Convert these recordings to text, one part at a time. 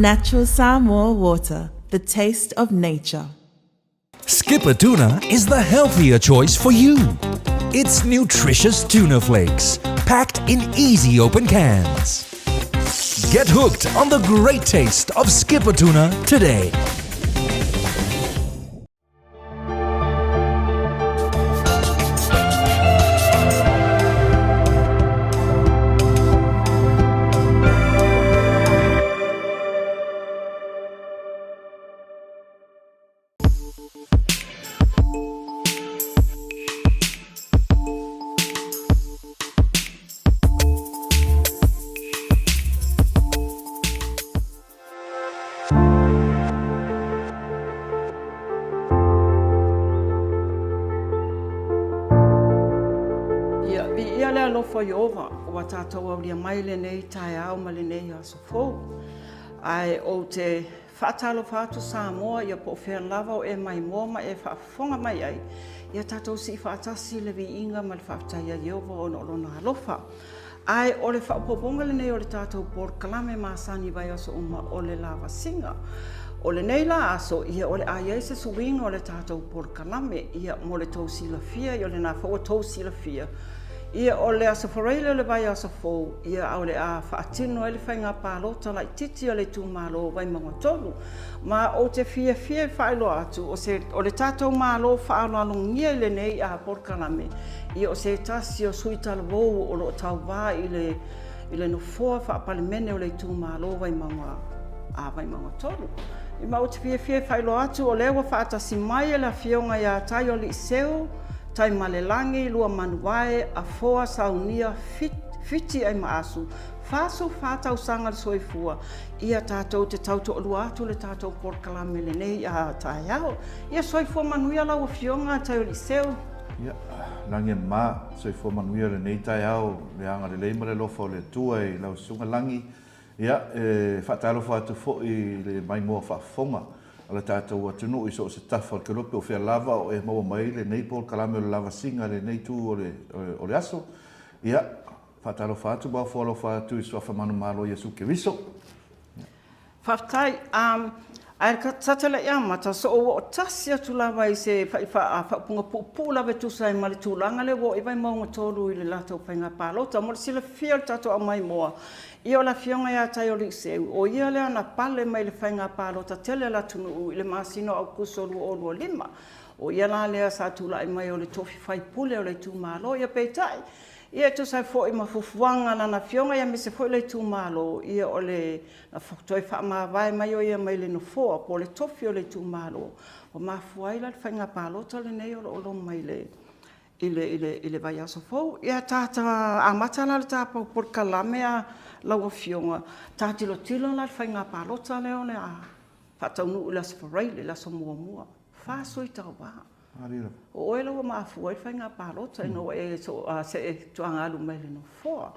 Natural Samoa water, the taste of nature. Skipper tuna is the healthier choice for you. It's nutritious tuna flakes, packed in easy open cans. Get hooked on the great taste of Skipper tuna today. For Auva'a, o tātou au lia mai lenei tae au ma lenei Aso Tofi. Ai o te whaatalo whaatu Samoa, ia po whea lava o e mai moa ma e whaafonga mai ai. Ia tātou si whaatasi le vi inga ma le whaatai a Auva'a o no alofa. Ai o le whaapoponga lenei o le tātou Polokalame masani vai aso uma o le Lavasiga. O le nei la aso, ia o le ai se suinga o le tātou Polokalame, ia mo le tausilafia, ia o le nā whau tausilafia. Ia o le Aperila le vai Aso Tofi, ia au le a whaatino e le whainga pālota lai titi o le tūmālo Vaimauga tolu. Ma o te fia whaelo atu, o le tātou mālo whaalo alongia i le nei a Polokalame. Ia o se tasi o Tusitala wou o lo Tauva i le nofoa whaapalimene o le tūmālo Vaimauga tolu. Ima o te fia whaelo atu o lewa whaatasi mai e la fionga ia tai o li iseo, tai malelangi lua manuae a foa saunia fiti ai maasu. Faso whātau sanga le soifua. Ia tātou te tauto lua atu le tātou Polokalame le nei a tai au. Ia soifua manuia lau a fionga tai o liseo. Ia, langi mā soifua manuia le nei tai au. Le anga le leima le lofa o le tua i lau sunga langi. Ia, whaatalo whaatu fo i le maimoa whaafonga. Ala tātou atunu i so se tafa ke lope o whea lava o e maua mai le nei Polokalame o le Lavasiga le nei tū o le aso. Ia, whaatalo whaatu bao whaalo whaatu i swafa manu malo Iesu ke viso. Whaftai, ai ka tatala ia mata so o tasi atu lava i se whaapunga pupu lava tusa i mali tūlanga le wo i Vaimauga tolu i le lato whainga pālota. Mo le sila fia le tātou a mai moa. Ia o la fionga ia tai o liseu. O ia le ana pale mai le whainga pālota tele la tunu i le masino au kusolu o lua lima. O ia la lea sa tula i mai o le tofi whai pule o le tūmālo ia peitai. Ia tu sai fo i mafufuanga na fionga ia me se fo i le tūmālo. Ia o le na whakutoi whaamawai mai o ia mai le nofoa po le tofi o le tūmālo. O mafuai la le whainga pālota le nei o lo mai le i le vai Aso Tofi. Ia tata amata la le tāpau Polokalame a lau a fionga. Tātilo tilo la le whainga pālota leo le a whataunu i la Aperila la so mua. Whaso i Tauva. O oe lau a maafu ai whainga pālota ino e se e tuanga alu mai le no foa.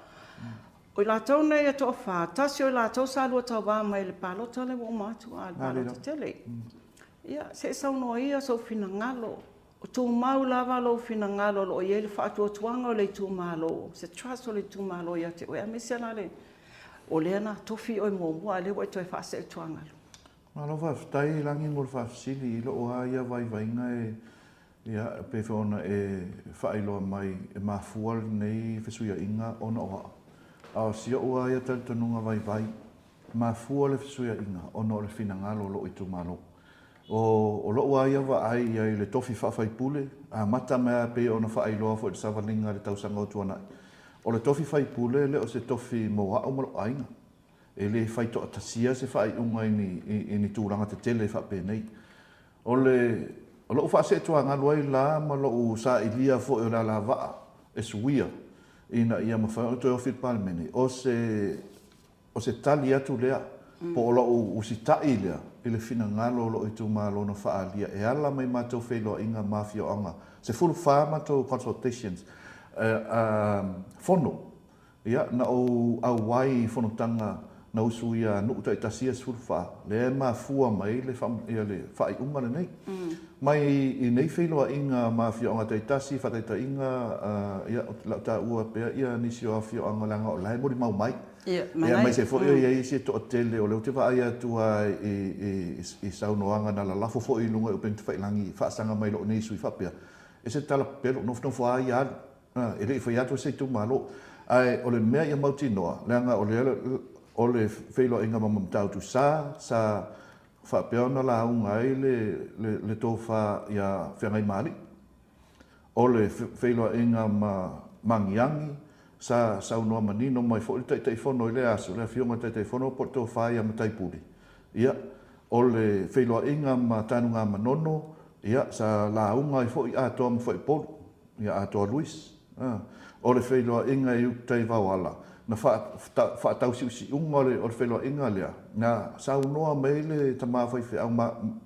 O i lātou nei e toa wha, tasi o i lātou sa alua Tauva mai le pālota le o mātu a le pālota tele. Ia, se saunoa ia so fina ngalo. O tū mau lava lo fina ngalo lo i ele whaatua tuanga o le tūmālo. Se trust o le tūmālo ia te oe amisia la le. O le ana tofi o i mōmua, le wai toi whaase tuanga lo. Malo whaftai langi ngol whafsili i lo oa ia vaivainga ia pe ona e whailoa mai e mafual nei whesuia inga ona oa. A sia oa ia talitanunga vai mafual e whesuia inga ona o le fina ngalo lo i tūmālo. O lo oa ia wa ai ia le tofi whawhai pule, a mata mea pe ona whailoa fo i te sawalinga le tausanga o tuanai. O le tofi whai pule le o se tofi moa o malo ainga. E le whai to atasia se whai unga i ni tūranga te tele whape nei. O lo whaase tua ngaluai la ma lo sa ilia fo i la Auva'a e suia. Ina ia ma whai o toi ofit palmene. O se tali atu lea. Po o lo usitai lea. I le fina ngalo lo i tūmālo na whaalia. E ala mai mātou whelo inga mafia anga. Se fulu wha mātou consultations. Fono. Ia, na au wai fonotanga na usu ia nuu tai tasia sulfa le mafua mai le fai unga le nei mai I nei wheloa inga mafia onga tai tasi fatai ta inga ia lau ta ua pea ia nisi o afio anga langa o lai mori mau mai ia mai se fo ia isi to tele o leo te va ia tua I saunoanga na la lafo fo I lunga upen te whailangi whaasanga mai lo nei sui whapea e se tala pelo nofno fo ai ia e rei whai atu se tu malo ai o le mea ia mauti noa leanga o le wheloa inga Mataupu sa whapea ona la unga ai le tō wha ia whengai maari o le wheloa inga mangiangi sa saunoa manino mai fo I tai whono I le aso le whionga tai whono po tō wha ia Mataipuri ia o le wheloa inga tanunga manono ia sa la unga I fo I atoa mo fo I polu ia atoa Luis o le wheloa inga I utai wawala na wha tausi unga o le wheloa inga lea na saunoa mai le tamawhai au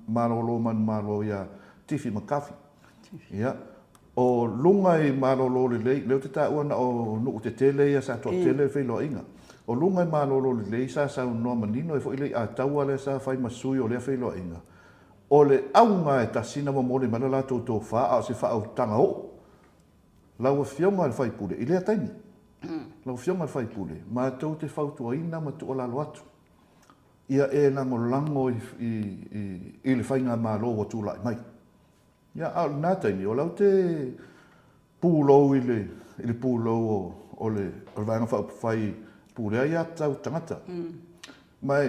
marolo man malo ia tifi makafi ia o lunga I malolo le leo te tāua na o nuu te tele ia sa toa tele wheloa inga o lunga I malolo le lei sa saunoa manino e fo I le a taua le sa whai masui o lea wheloa inga o le aunga e tasina mo mole mana la tō wha a se wha au tanga o lau whionga al whaipule I lea taini lau whionga al whaipule ma tau te whautua ina ma tu o lalo atu ia e lango I le whainga malo o tūlai mai ia au nā taini o lau te pūlou I le pūlou o le vanga whai pūlea ia tau tangata mai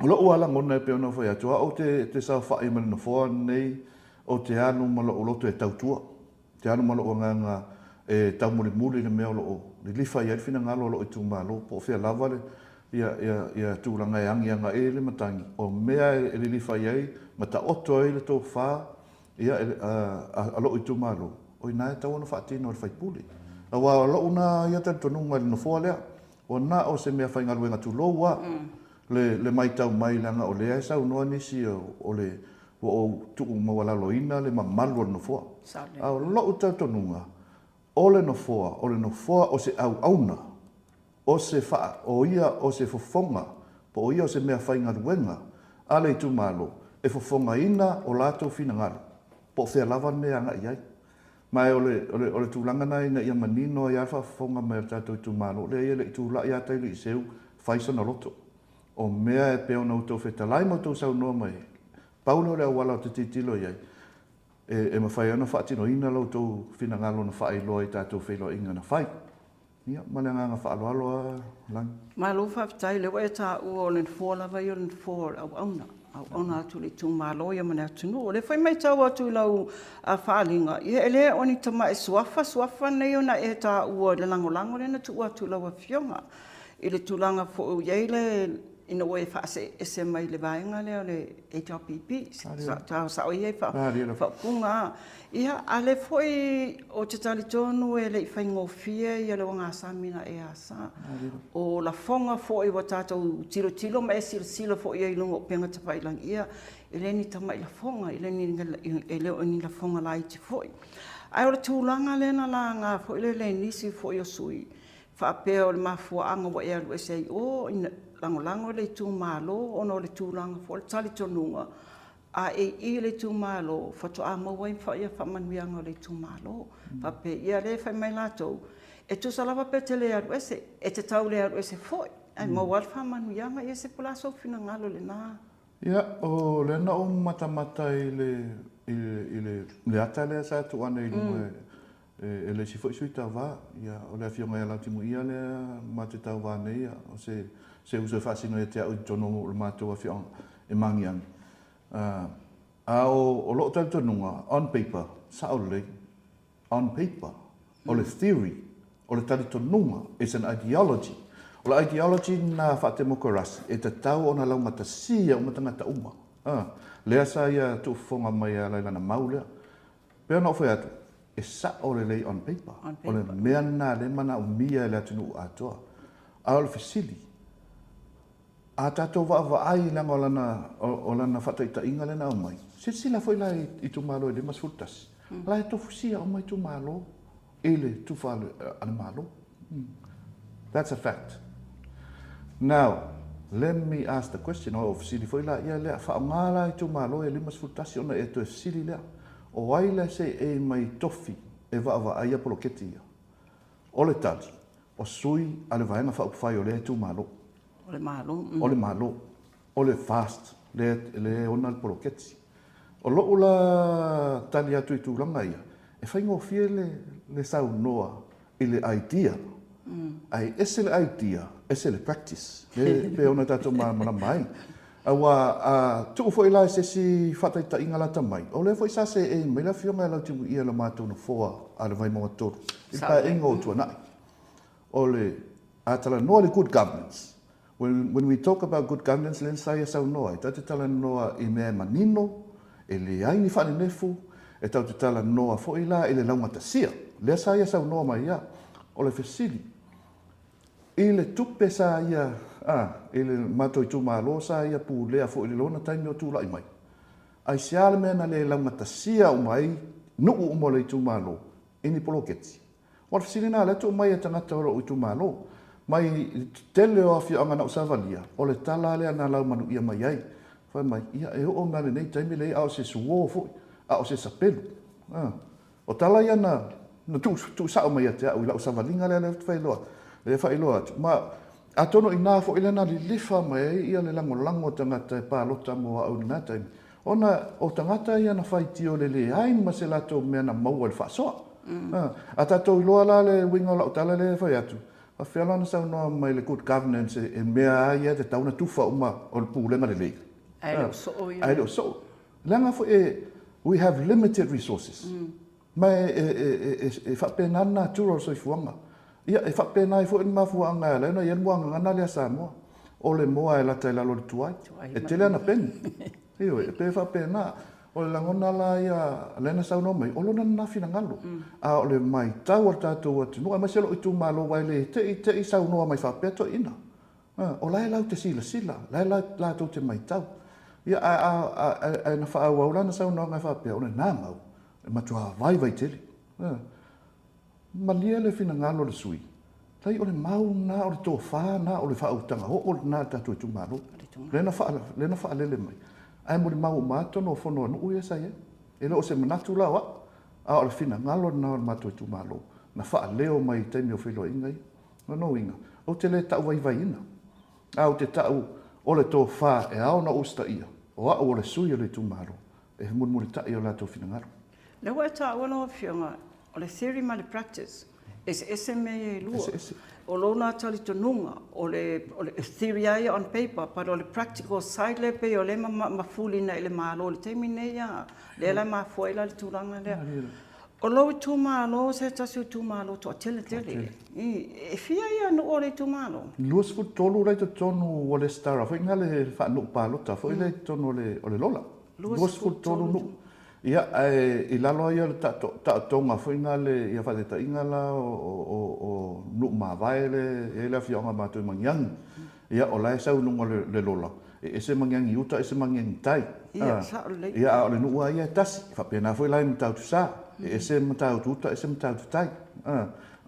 o lo ala ngona pe ona foi atua o te sa fa I mana fo nei o te anu malo o lo te tautua te anu malo o nga e tau muli le me o le lifa ia fina ngalo lo tu malo po fe lava le ia tu langa yang nga ele matangi o mea e le lifa ia mata oto ele to fa ia a lo tu malo o ina tau no fa tino fai puli a wa lo una ia tanto nunga no fo le o na o se mea fa ngalu nga tu lo wa le mai tau mai langa o lea sa unoa nisi o le o tuku mawala loina le mamalu no foa a lo uta tonunga o le no foa o se au auna o se fa o ia o se fofonga po ia o se mea fainga ruenga a le tu malo e fofonga ina o lato fina ngalo po se lava mea nga iai mai o le tulanga nai na ia manino ia fa fofonga mea tato tu malo le ia le tu la ia tai li seu faisa na loto o mea e peo na uto whetalai mo tau sau noa mai. Paulo rea wala o te titilo iai. E mawhai ana whaatino ina lau tau whina ngalo na whaai loa I tātou whailo inga na whai. Ia, male nganga whaaloaloa lang. Mai lo whaafitai lewa e tā ua o le whōlawa I o le whō au auna. Au auna atu le tū mālo ia mane atu no. Le whai mai tau atu lau a whaalinga. Ia ele oni tama e suafa nei ona e tā ua le langolango le na tu atu lau a whionga. I le tūlanga fo iei le ina oe whaase ese mai le vaenga leo le HRPP. Sa o iei whaapunga. Ia, a le foi o te tali tonu e le I whaingofia I le wanga samina e asa. O la fonga fo I wa tātou tilo ma e sila fo I lungo penga tapailang ia. E le ni tama I la fonga, e le ni la fonga la I te foi. Ai o le tūlanga le na la ngā fo I le nisi fo I o sui. Whaapea o le mafuaanga wa e alu e sei o lango le tū mālo, ono le tūlanga fo le tali tonunga. A I le tū mālo, whato a maua I whaia whamanuianga le tū mālo. Whape ia le whai mai lātou. E tu salawa pe te le alu ese, e te tau le alu ese foi. Ai maua le whamanuianga I ese pulaso fina ngalo le nā. Ia, o le na o matamata I le ata le sa tu ane I lunga e le si foi sui Tauva. Ia, o le afionga ia lautimu ia le ma te Tauva nei, o se uso fasino e te au tono o mātou a whiong e mangiang. A o lo tau tonunga, on paper, sa o le, on paper, o le theory, o le tali tonunga, it's an ideology. O le ideology na whatemokarasi, e te tau o na lau matasia o matangata uma. Lea sa ia tuufonga mai a lailana maulea. Pea na o whai atu, e sa o le lei on paper. O le mea nā le mana o mia le atunu atoa. A o le fasili. A tātou wa ai langa o lana whataita inga lena o mai. Se sila foi la I tu malo e le mas fultasi. La e tofu sia o mai tu malo e le tu whalo ane malo. That's a fact. Now, let me ask the question of sili foi la ia lea whaongala I tu malo e limas futasi ona e to sili lea. O aile se e mai tofi e wa aia poloketi ia. Ole tali, o sui ale vaenga whaupwhai o le tu malo. Ole malo. Ole malo, ole fast, le ona le poloketi. O loo la tali atu I tūlanga ia, e whaingo fie le sau noa I le idea. Ai ese le idea, ese le practice. Le pe ona tato mana mai. Awa tu foi la se si fataita inga la tamai. O le foi sa se e mai la fionga la tu ia la mato no foa ale Vaimauga tolu. I pa ingo tu nai. O le atala no le good governance. When we talk about good governance, len sai sa noa. Tata tala noa I me manino, e le ai ni fa nefu, e tau te tala noa foi la e le launga tasia. Le sai sa noa mai ia. O le fesili. I le tupe sa ia, I le mato I tu malo sa ia pu lea fo I le lona taimi o tu lai mai. Ai seale mena le launga tasia o mai, nuu umo le I tu malo, ini poloketi. O le fesili na le tu mai e tangata ora o I tu malo, mai tele o afia anga na usavalia, o le tala le ana lau manu ia mai ai. Fai mai, ia e o male nei taimi le ao se suo fo, ao se sapelu. O tala ia na tu sao mai ate au ila usavalinga le fai loa. Le fai loa atu. Ma Atonio ina fo ilena li lifa mai ia le lango tangata e pālota mo au nā taimi. Ona o tangata ia na fai tio le ai ma se lato mea na maua le whaasoa. A tatou iloa la le winga o lau tala le fai atu. A whiala na sau noa mai le good governance e mea ia te tauna tufa uma o le pūlenga le lei. Ai o so ia. Ai o so. Langa fo we have limited resources. Mai e whapenana tūro soifuanga. Ia e whapena I fo in mafuanga le na ia muanga ngana le Samoa. O le moa e lata I lalo le tuai. E tele ana peni. Io e pe whapena. O le langona la ia lena sau no mai. O lona na fina ngalo. A o le mai tau ar tātou atu. Nua mai selo I tu malo wai le te I sau noa mai whapeto ina. O lai lau te sila. Lai lau te mai tau. Ia a na wha au na sau noa ngai whapea. O le nā mau. E matua vai tele. Malia le fina ngalo le sui. Tai o le mau na o le tō whā na o le whautanga ho o le nā tātou tu malo. Lena wha lele mai. Ai mo le mau mātono o whono anu uia sa ia. E le o se manatu la wa. A o le fina ngalo na o le mātou tu malo. Na wha leo mai taimi o whilo ingai. No inga. O te le tau vai ina. A o te tau o le tō whā e ao na usta ia. O a o le sui o le tu malo. E mun tai o la tō fina ngalo. Le wa ta wala fionga. O le theory ma le practice, ese me lua. O lona tali tonunga, o le theory ai on paper, but o le practical side le pe, o le mafulina le malo, le temi nei ia, le la mafuela le turanga lea. O lo I tu malo, se tasi tu malo, to tele. E fia ia no o le tu malo. Luas fu tolu rai to tonu o le stara, foi nga le whanuk palota, foi le tonu o le lola. Luas fu tolu nu. Ia I lalo ia le tonga foi nga le ia whateta inga la o nuk mawai le la fionga mātou mangiangi. Ia o lai sau nunga le lola. E se mangiangi uta, e se mangiangi tai. Ia o le nua ia tasi. Whapena foi lai matau tu sa. E se matau tu uta, e se matau tu tai.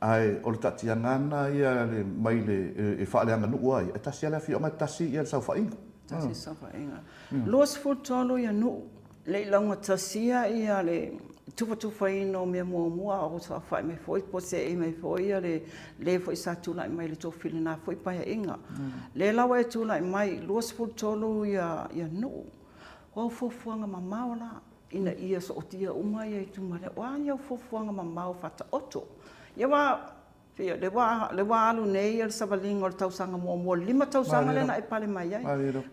Ai o le tatiangana ia le mai le e whaaleanga nua ia. E tasi ala fionga tasi ia le sau whainga. Tasi sau whainga. Luas futolo ia nuu. Le launga tasia ia le tufa ino mea mua o sa whai me foi po se e me foi ia le foi sa tula mai le tofili na foi paia inga. Le lawa e tula mai luas futolo ia no. O fofuanga mamao la ina ia so otia umai e tumare wa ia fofuanga mamao fata oto. Ia wa fia le wa alu nei el savalingo le tausanga mo lima tausanga le na e pale mai ai.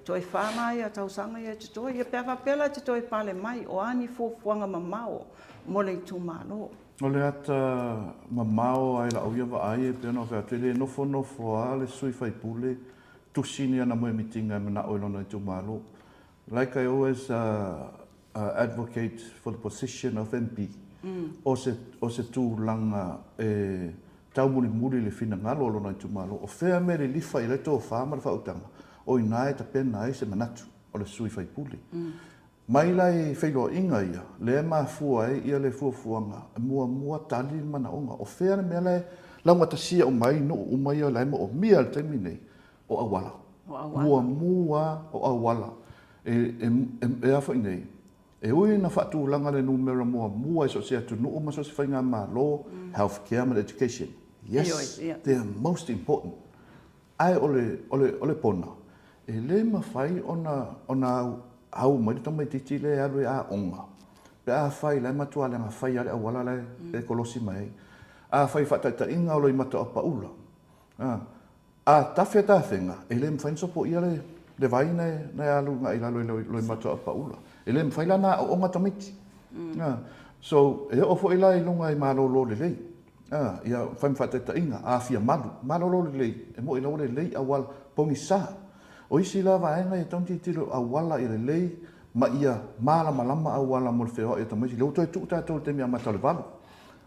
Toi whama ia tausanga ia te toi ia pewa pela te toi pale mai o ani fofuanga mamao mo le tu malo. O le ata mamao ai la uia wa ai e pena o whea tele nofo a le sui whai pule tusini ana moe mitinga e mana oilona i tu malo. Like I always advocate for the position of MP. O se tūlanga tau muri le fina ngalo lona i tumalo. O whea me le lifa I le tō whāma le whautanga. O I nāe ta pena ai se manatu o le sui whai puli. Mai lai whailo inga ia, le maa fua e ia le fuafuanga, mua tali mana onga. O whea me le launga ta sia o mai no o mai o lai mo o mia le taimi nei. o awala. Mua o awala. E afa inei. E ui na whaatulanga le numera mua so se atu nuu maso se whainga malo, healthcare and education. Yes, they're most important. Ai ole pona. E le mawhai ona au mai tamai titi le alwe a onga. Pe a whai le matua le ngawhai ale awala le e kolosi mai. A whai whataita inga olo i Mataupu ula. A tawhia tāwhenga, e le mwhain sopo ia le vai nei alu ngai lalo i Mataupu ula. E le mwhai lana o onga tamiti. So, e ofo i lai lunga i malolo le lei. Ia whai whataita inga, a fia malolo le lei. E mo i lau le lei awala pongi saa. O isi la vaenga e tonti tilo awala i le lei, ma ia malama awala mo le wheo e tamiti. Leo toi tuk tātou te mea matau le walu.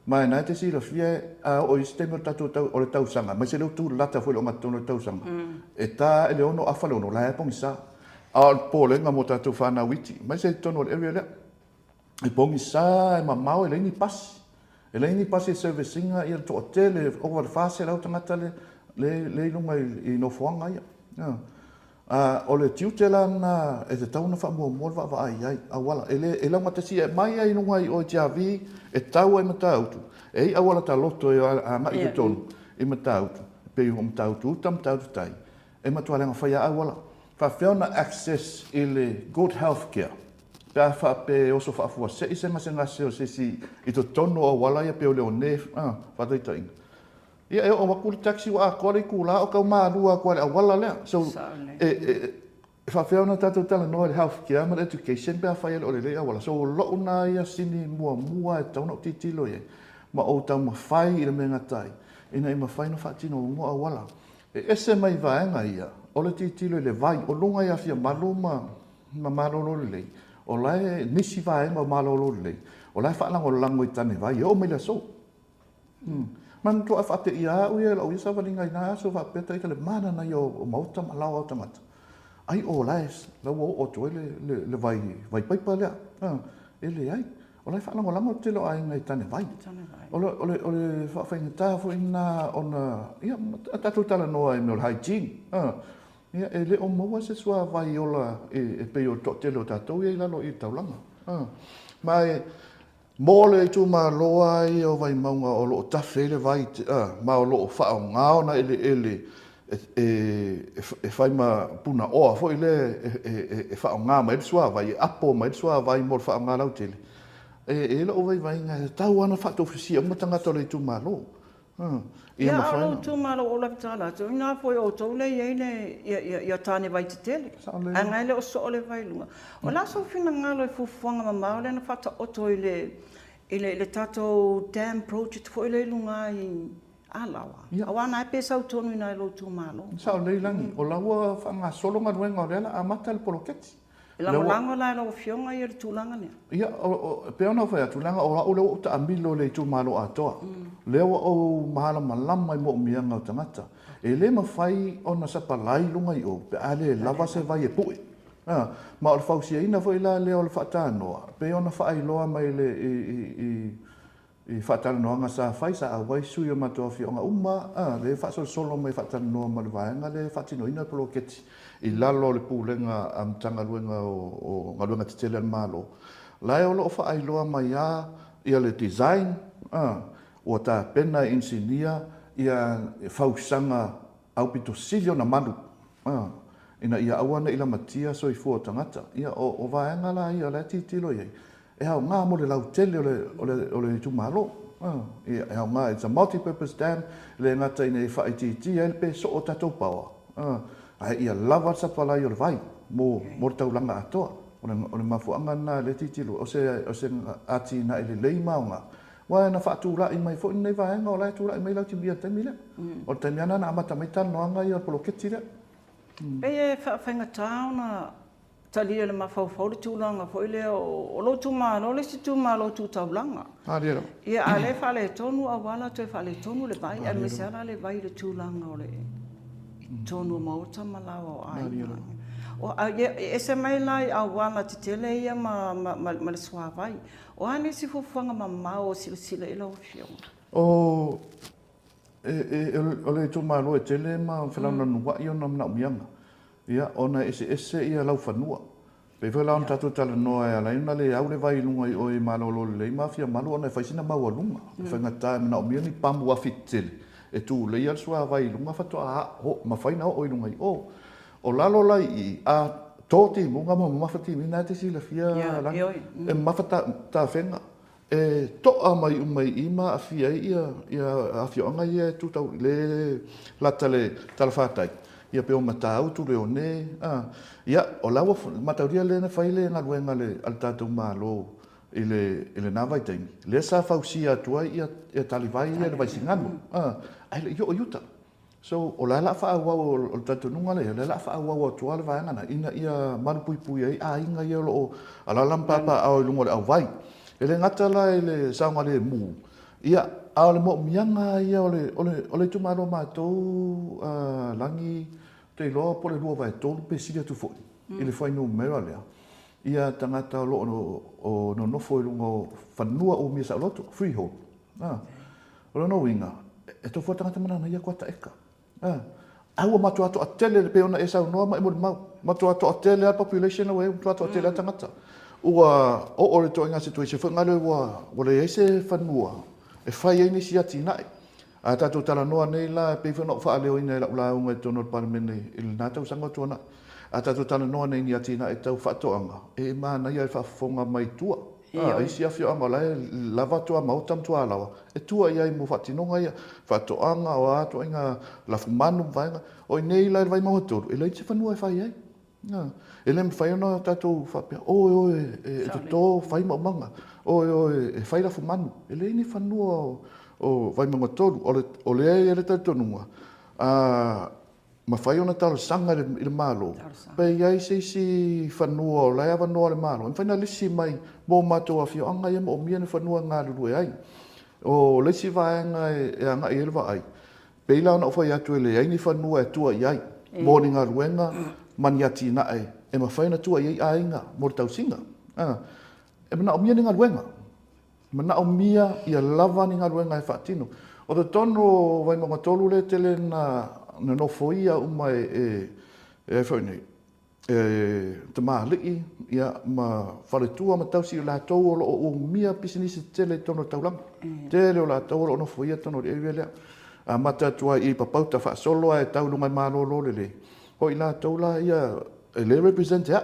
Ma e nai te si la fia o isi te mea tātou o le tausanga. Ma se leo tu lata fwele o ngatono le tausanga. E tā e leo no afa leo no lae pongi sa. A pōlenga mo tātou whāna witi. Ma se tono le area lea. E pongi sa e mamau e leini pasi. E leini pasi e servicinga i le to tele o le fase lau tangata le lunga i no fuanga ia. O le tiutela na e te tauna wha mua wa ai awala. E lau matasi e mai ai nunga i o i tiawi e tau ai Mataupu. E i awala ta loto e a mai te tonu i Mataupu. Pei o Mataupu uta Mataupu tai. E matua lenga whaia awala. Wha whiona access i le good health care. Pea wha pe oso wha fua se i se ngase o se si i to tono o wala ia pe o leo ne whataita inga. Ia e o wakuri taxi wa a kore kula o kau maa lua kore a wala lea. So, whawhiauna tātou tala noa le healthcare and education pia whai o le lea wala. So, loo na ia sini mua e tauna o titilo ye. Ma o tau ma whai i le menga tai. Ina i ma whai no whaatino o mua a wala. E ese mai vaenga ia. O le titilo i le vai. O lunga ia fia malo ma malolo le lei. O lai nisi vaenga o malolo le lei. O lai whaalango lango i tane vai. O me le so. Man to af ate ia o ia o isa valinga ina so va peta i le mana na yo mauta malau automata. Ai o lais, la o to le vai paipa le. Ele ai. O lai fala ngola mo te lo ai ngai tane vai. O le fa fa ngata fo ina ona ia tatu tala no ai no hygiene. Ia ele o mo se sua vai ola e pe o to te lo tatu ia la lo i taulanga. Mai mole tu ma loa i o Vaimauga o lo tafe le vai ma o lo fa ngao na ele e fai ma puna o fo ile e fa ngao ma sua vai apo ma sua vai mo fa ngao lau tele e lo vai nga tau ana fa to fisi o matanga to le tu ma lo ia ma fa tu ma lo o la tala tu na fo o to le ile ia tane vai te tele anga ile o so le vai lunga o la so fina ngalo e fufuanga ma le na fa o to ile tato dam project fo ile lunga i alawa awana e pesa tonu ina lo tu malo sa le langi o la wa fa nga solo ma wenga le a matal poloketi la lango la lo fionga i tu langa ne ia pe ona fa tu langa o lo ta ambilo le tu malo atoa le o mahala malama i mo mianga tangata e le mafai ona sa palai lunga i o pe ale lava se vai e pui ma o fausia ina foi la le o fatano pe ona fai loa mai le i fatano nga sa fai sa vai sui o matofi nga le fa solo mai fatano ma le vai nga le fatino ina poloketi i lalo le pulenga am tanga luenga o nga luenga tele malo la o lo fai loa mai ia le design o ta pena insinia ia fausanga au pito silio na manu ina ia awana ila matia so i fu tangata ia o vaenga la ia le titilo ye e ha nga mo le lau tele o le tu malo ia ha nga it's a multi purpose dam le ngata ina fa ITT LP so o tato power ia lava sa pala yo vai mo taulanga atoa o le mafuanga na le titilo o se ati na ile leimaunga wa na fa tu la i mai fo nei vaenga o la tu la i mai lau timbia temile o temiana na amata mai tan no nga ia poloketi le e whainga tauna talia le mawhau le tūlanga fo ile o lo tu malo le si tu malo tu taulanga. Ia a le whale tonu a wala tu e whale tonu le vai, a me seara le vai le tūlanga o le tonu mauta malawa o aina. O e se mai lai a wala te tele ia ma le swa vai. O ane si fufuanga ma mao sila ila o fionga. O o le tu malo e tele ma whanau nua i ona mna umianga. Ia, ona ese ia lau whanua. Pe whai lau tatu tala noa e alai, na le au le vai lunga i oi malo lo le mafia malo ona e whaisina maua lunga. Whai ngata mna umianga i pamu a fitele. E tu le ia sua vai lunga whatoa ho, ma whaina oi lunga i o. O lalo lai i a tōti munga ma mawhati mina te sila fia lang. E mawhata ta whenga. E toa mai umai ima a fia ia a fionga ia tutau le lata le talawhatai. Ia peo matau tu leo ne. Ia o lawa matauria le na whaile ngā luenga le al tātou mālo i le nāwai taimi. Le sa whausia atua ia talivai ia le vaisinganu. Ai le io o yuta. So o la whaawau o tātou nunga le, le la whaawau atua le vaengana. Ina ia marupui pui ai a inga ia lo a la lampapa au lungo le au vai. E le ngata la e le saunga le mu. Ia, a le mo mianga ia o le tumaro mātou langi te loa po le lua vai tōru pe siria tu foi. I le whainu mera lea. Ia tangata o no nofo i lungo whanua o mia sa loto, freehold. O le no inga, e tō fua tangata manana ia kua ta eka. Aua matua to atele le peona e sau noa ma e mo le mau. Matua to atele a population away, matua to atele a tangata. Ua o le toa inga situation whangale wa le eise whanua e whai eini si ati nai. A tātou tala noa nei la pe whanau whaaleo ina e lau launga e tono parmene i le nātau sanga tuana. A tātou tala noa nei ni ati nai e tau whaatoanga. E mana ia e whafonga mai tua. E si awhio anga la e lava tua mautam tua alawa. E tua ia i mo whatinonga ia whaatoanga o ato inga lafumanu vaenga. O i nei la e Vaimauga tolu. E lai te whanua e whai ei. E le mwhai ona tātou whapea, e te tō whai maumanga, e whai rafu manu. E le ini whanua o Vaimauga tolu, o le e le tautonunga. Ma whai ona tālo sanga i le mālo. Pei ai si whanua o lai awa noa le mālo. E whaina lisi mai mō mātou a whio anga ia mo o mia ni whanua ngā ruru e ai. O lisi vaenga e anga i elwa ai. Pei lau na whai atu e le ai ni whanua e tua i ai. Mō ni ngā ruenga, mani ati nae. E ma whaina tua iei ainga mo tau singa. E mana o mia ni ngā ruenga. Mana o mia ia lava ni ngā ruenga e whaatino. O te tono Vaimauga tolu le tele na nofo ia uma e whaunei. Te mahaliki ia ma wharetua ma tausi o la tau o mia pisinisi tele tono taulanga. Tele o la tau o nofo ia tono le ewe lea. Mata tua i papauta whaasoloa e tau lungai mālolo le. Hoi la tau la ia e le represent hea.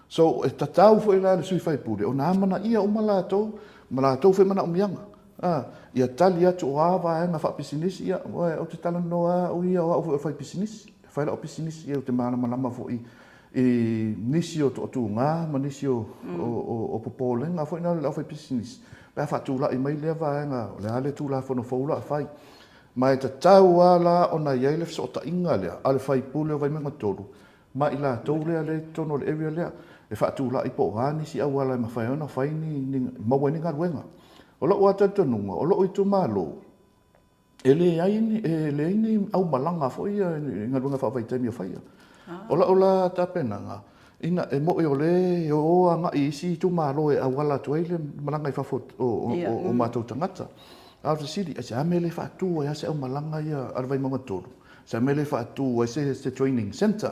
So e tatau fo i la le sui whaipule. O nā mana ia uma la tau, ma la tau whi mana umianga. Ia tali atu o awa e ngā whaapisinisi ia. O te tala noa o ia o au whaipisinisi. Whaila o pisinisi ia o te mana malama fo i nisi o tu ngā, ma nisi o popolenga. Fo i nā le au whaipisinisi. Pea whaatula i mai lea vaenga. Le ale tūla whono whaula a whai. Ma e tatau ala o na iei le fsota inga lea. Ale whaipule o Vaimauga tolu. Ma i la tau lea le tono le area lea. E whaatula i po whani si au ala ma whaiona whaini maua ni ngā ruenga. O loo atatanunga, o loo i tu malo. E le aini au malanga fo ia ngā ruenga whawhaitami o whaia. O la tapenanga. Ina e mo e o le o anga i isi tu malo e au ala tu eile malanga i whafot o mātou tangata. Out the city, as amele fatu e ase au malanga ia ar Vaimauga tolu. Sa amele fatu e se training center.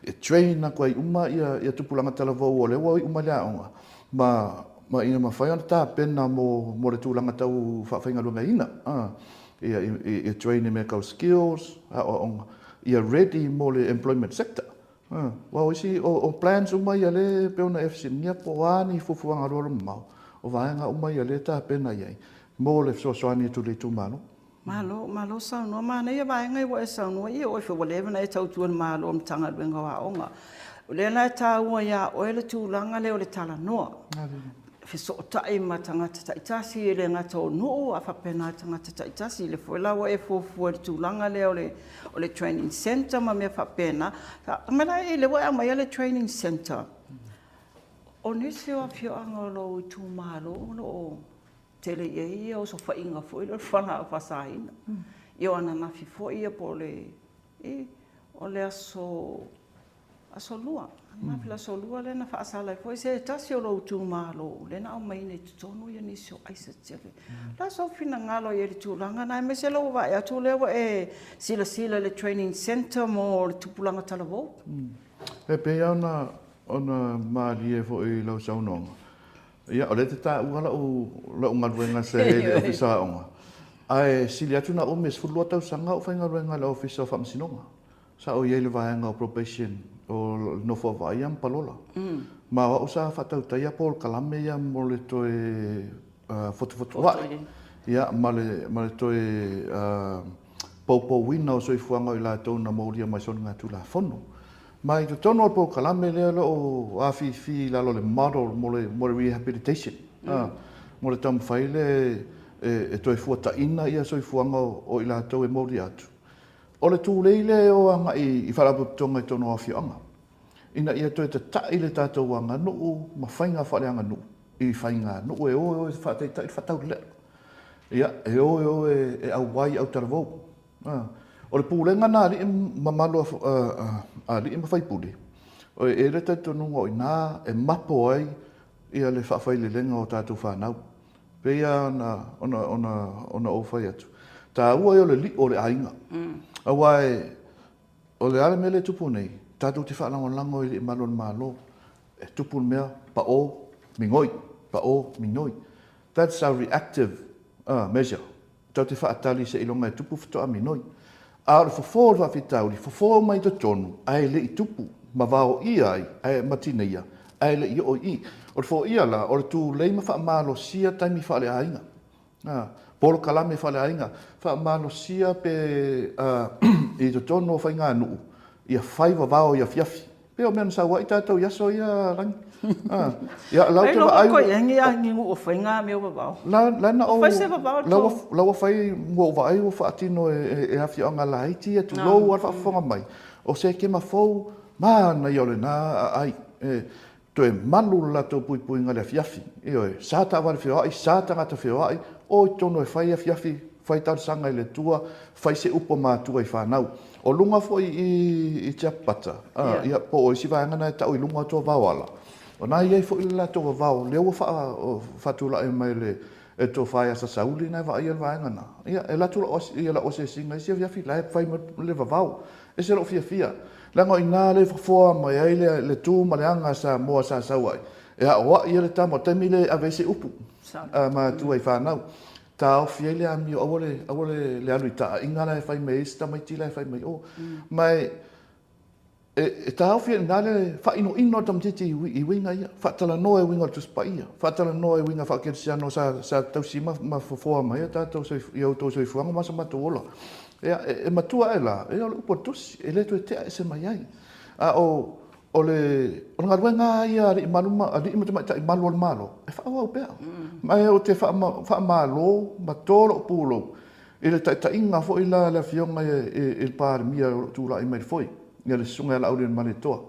E train na koe uma ia tupulanga talavau o lewa i uma lea onga. Ma ina ma whai ana tā pena mo le tūlanga tau whawhainga runga ina. Ia train me kau skills, onga. Ia ready mo le employment sector. Wau isi o plans uma ia le peona FC nia po ani fufuanga roro mau. O vaenga uma ia le tā pena iai. Mo le soani tu le tu malo. Malo sa no mana ia vai ngai wa sa no ia o fo le na tau tu malo om tanga benga wa onga. Le na tau ia o le tu langa le o le tala no. Fe so tai matanga ta itasi le nga to no a fa pena tanga ta itasi le fo la wa e fo tu langa le o le training center ma me fa pena. Ma na le wa ma le training center. O nisi o fio anga lo tu malo lo tele ia o so whainga fo i le whana o whasaina. Ia ana na fi fo ia po le o le aso asolua. Mapila solua lena whaasala i se tasi o lau tū mālo, lena au mai nei tutonu ia nisi o aisa tele. La so fina ngalo i eri tūlanga, nai me se lau vai atu lewa sila le training center mo le tupulanga talavou. E pe ona maali e fo i lau saunonga. Ia, o le te tā ua lau ngaruenga se hele ofisa onga. Ai, sili atu na ome sfulua tau sanga o whai ngaruenga le ofisa o Faamasinoga. Sa o iei le vaenga o probation o no Auva'a ia palola. Ma wa usa fatau taia Polokalame ia mo le toe fotofotoai. Ia ma le toe poupou wina o soifuanga o i la tau na mauria mai soni ngā tūla fono. Ma i tono o Polokalame lea o awhiwhi lalo le model mo le rehabilitation. Mo le tamu whaile e toe fuataina ia soifuanga o i la tau e mauria atu. O le tūleile o anga i wharaputonga i tono awhianga. Ina ia toi te tai le tātou anga nuu, ma whainga whare anga nuu. I whainga nuu e o e whateitai whatau le. Ia, e o e au wai au taravou. O le pūlenga nā li mamalo a li mawhaipule. O e re tātou nunga o i nā e mapo ai ia le whawhaile lenga o tātou whanau. Pea ona o whai atu. Tā ua e o le li o le ainga. Awai, o le ale mele tupu nei, tātou te whaanangolango i le malon malo, e tupu mea pa o mingoi, pa o minoi. That's our reactive measure. Tau te whaatali se ilonga e tupu fitoa minoi. A le fofoa wa fitauri, fofoa mai to tonu, ai le i tupu, ma vao i ai, ai matina ia, ai le i o i. O le fo ia la, o le tu leima wha malo sia taimi wha le ainga. Polokalame whale ainga, wha malo sia pe i to tono whai ngā nuu, ia whaiwa wao ia fiafi. Peo mea nasa wai tātou yaso ia rangi. Ia lau te wa aiwa. Ei hengi a ngingu o whai ngā mea wawao. Lana o... Whai se wawao tō. Lau whai mua wa aiwa wha atino e hawhi o ngā laiti e tu lou ar whaafonga mai. O se ke ma fau, mana i ole nā ai. To e manu la tō pui ngā le fiafi. Io e sāta awari whio ai, sāta ngata whio ai. O tono e whai a fiafi, whai tausanga i le tua, whai se upo mātua i whanau. O lunga fwoi i te apata. Ia po o isi vaengana e tau i lunga tō vauala. O nā iei fwoi la tō vau, leo whatula e mai le e tō whai asa sauli nai wa ia vaengana. Ia e latula i la ose singa isi a fiafi, la e whai le vau. E se lo fia. Lango i nā le whafoa mai ai le tū ma le anga sa moa sa sauai. E a oa i le tamo, taimi le a vese upu. Ma tua i whanau. Tā o fiele a mi o awole le alu i taa. Ingana e whai mei ista mai tila e whai mei o. Mai tā o fiele nā le whaino ino tam titi i winga ia. Whatala no e winga tuspa ia. Whatala no e winga whakerisiano sa tausi ma fofoa mai. Tātou i au tō soi fuanga masa matu ola. E matua e la. E ole upo tusi. E leto e tea e se mai ai. O ngā ruenga ia ri maluma, ri ima te mai ta i malu al malo. E whaau au pēa. Mai o te wha malo, ma tōro o pūlo. I le ta inga fo i la le fionga i pāri mia tūla i mai foi. Ia le sunga la auri mani toa.